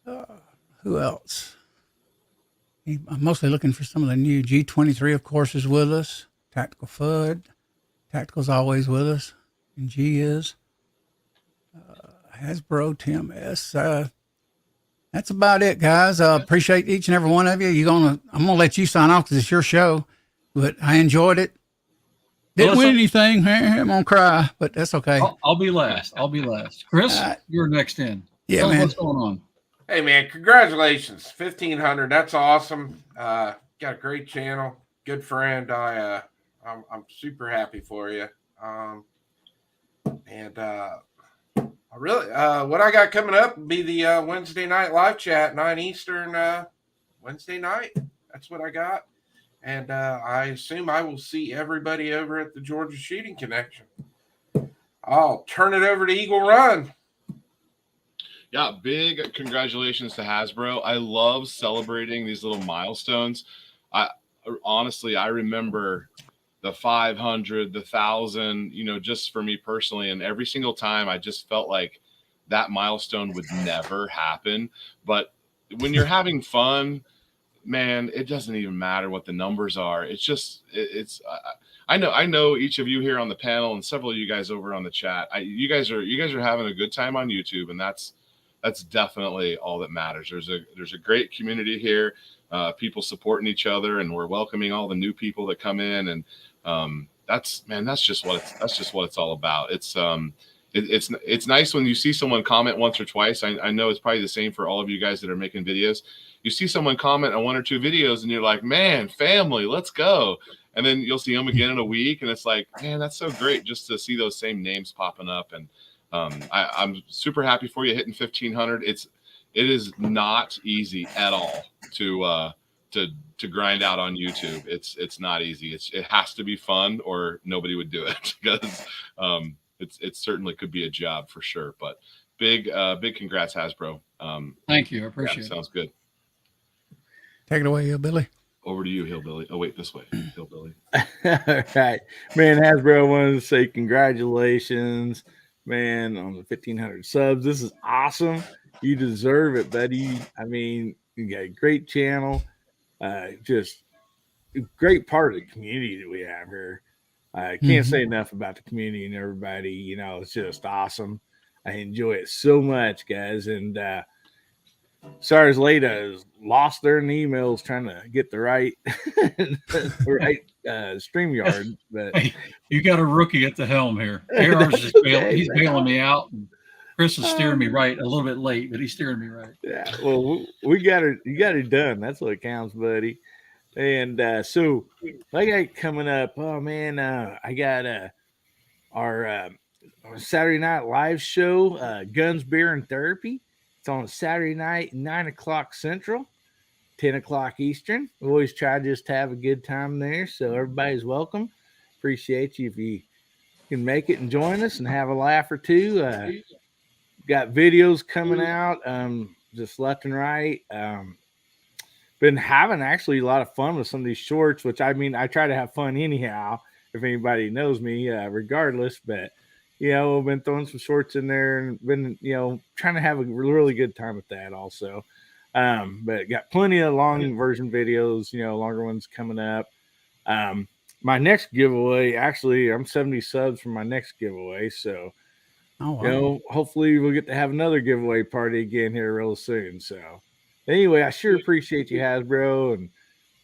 Who else? I'm mostly looking for some of the new. G23, of course, is with us. Tactical Fud. Tactical's always with us. And G is. Hasbro, Tim S. That's about it, guys. Appreciate each and every one of you. I'm going to let you sign off because it's your show. But I enjoyed it. Didn't win anything. I'm going to cry, but that's okay. I'll be last. Chris, you're next in. Yeah, Tell us man. what's going on? Hey, man, congratulations. 1,500. That's awesome. Got a great channel. Good friend. I'm super happy for you. I really, what I got coming up will be the Wednesday night live chat, 9 Eastern, Wednesday night. That's what I got. And I assume I will see everybody over at the Georgia Shooting Connection. I'll turn it over to Eagle Run. Yeah, big congratulations to Hasbro. I love celebrating these little milestones. Honestly, I remember the 500, the 1,000, just for me personally. And every single time I just felt like that milestone would never happen. But when you're having fun, man, it doesn't even matter what the numbers are. It's just, I know each of you here on the panel and several of you guys over on the chat, you guys are having a good time on YouTube. And that's definitely all that matters. There's a great community here, people supporting each other, and we're welcoming all the new people that come in. And that's just what it's all about. it's nice when you see someone comment once or twice. I know it's probably the same for all of you guys that are making videos. You see someone comment on 1 or 2 videos and you're like, man, family, let's go. And then you'll see them again in a week. And it's like, man, that's so great just to see those same names popping up. And I'm super happy for you hitting 1,500. It is not easy at all to grind out on YouTube. It's not easy. It has to be fun or nobody would do it, because it certainly could be a job for sure. But big congrats, Hazzbro. Thank you. I appreciate it. it. Sounds good. Take it away, Hillbilly. Over to you, Hillbilly. Oh, wait, this way, Hillbilly. All right, man. Hasbro, I wanted to say congratulations, man, on the 1,500 subs. This is awesome. You deserve it, buddy. I mean, you got a great channel, just a great part of the community that we have here. I can't say enough about the community and everybody. You know, it's just awesome. I enjoy it so much, guys. And SARS Leda has lost their emails trying to get the right StreamYard. But Hey, you got a rookie at the helm here. AR's just he's bailing me out, and Chris is steering me right. A little bit late, but he's steering me right. Yeah, well, you got it done. That's what counts, buddy. And so I got coming up. Oh man, I got our Saturday night live show, Guns, Beer, and Therapy. It's on Saturday night, 9 o'clock Central, 10 o'clock Eastern. We always try just to have a good time there, so everybody's welcome. Appreciate you if you can make it and join us and have a laugh or two. Got videos coming out just left and right. Been having actually a lot of fun with some of these shorts, which I mean, I try to have fun anyhow, if anybody knows me, regardless. But, you know, I've been throwing some shorts in there and been, you know, trying to have a really good time with that also. But got plenty of long version videos, you know, longer ones coming up. My next giveaway, actually, I'm 70 subs for my next giveaway. So, Oh, wow. you know, hopefully we'll get to have another giveaway party again here real soon. So anyway, I sure appreciate you, Hazzbro, and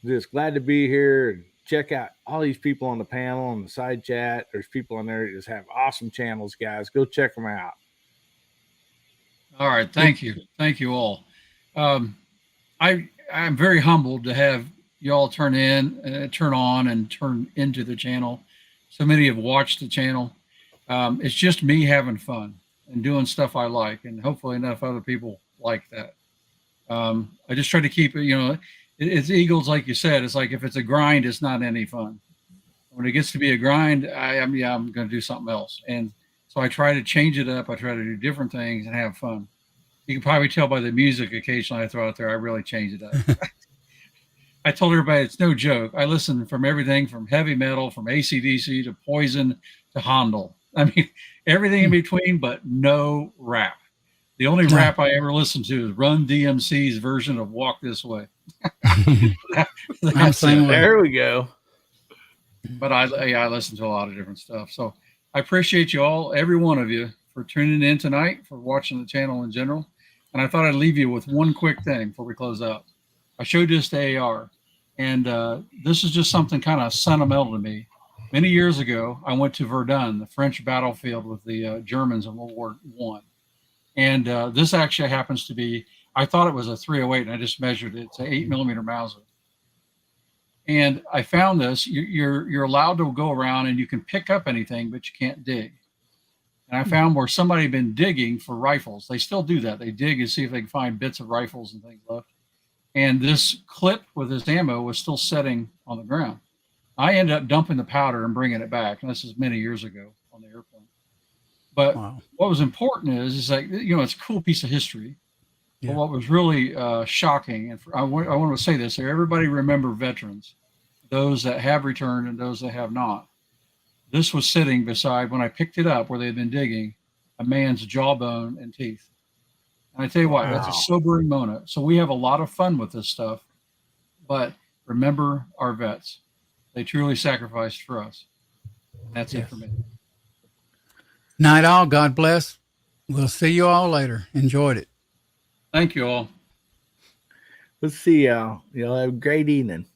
just glad to be here. And check out all these people on the panel and the side chat. There's people on there that just have awesome channels, guys. Go check them out. All right. Thank you. Thank you all. I'm very humbled to have you all turn on and turn into the channel. So many have watched the channel. It's just me having fun and doing stuff I like, and hopefully enough other people like that. I just try to keep it, you know, it's Eagles, like you said. It's like if it's a grind, it's not any fun. When it gets to be a grind, I'm going to do something else. And so I try to change it up. I try to do different things and have fun. You can probably tell by the music occasionally I throw out there, I really change it up. I told everybody it's no joke. I listen from everything from heavy metal, from AC/DC to Poison to Handel. I mean, everything in between, but no rap. The only rap I ever listened to is Run DMC's version of Walk This Way. There we go. But I listen to a lot of different stuff. So I appreciate you all, every one of you, for tuning in tonight, for watching the channel in general. And I thought I'd leave you with one quick thing before we close out. I showed this to AR, and this is just something kind of sentimental to me. Many years ago, I went to Verdun, the French battlefield with the Germans in World War I. And this actually happens to be, I thought it was a 308, and I just measured it. It's an 8mm Mauser. And I found this. You're allowed to go around and you can pick up anything, but you can't dig. And I found where somebody had been digging for rifles. They still do that. They dig and see if they can find bits of rifles and things left. And this clip with this ammo was still sitting on the ground. I ended up dumping the powder and bringing it back. And this is many years ago on the airplane. But what was important is like, you know, it's a cool piece of history. Yeah. But what was really shocking, and I want to say this here, everybody remember veterans, those that have returned and those that have not. This was sitting beside, when I picked it up where they had been digging, a man's jawbone and teeth. And I tell you what, that's a sobering moment. So we have a lot of fun with this stuff, but remember our vets. They truly sacrificed for us. That's it for me. Night all. God bless. We'll see you all later. Enjoyed it. Thank you all. We'll see y'all. Y'all have a great evening.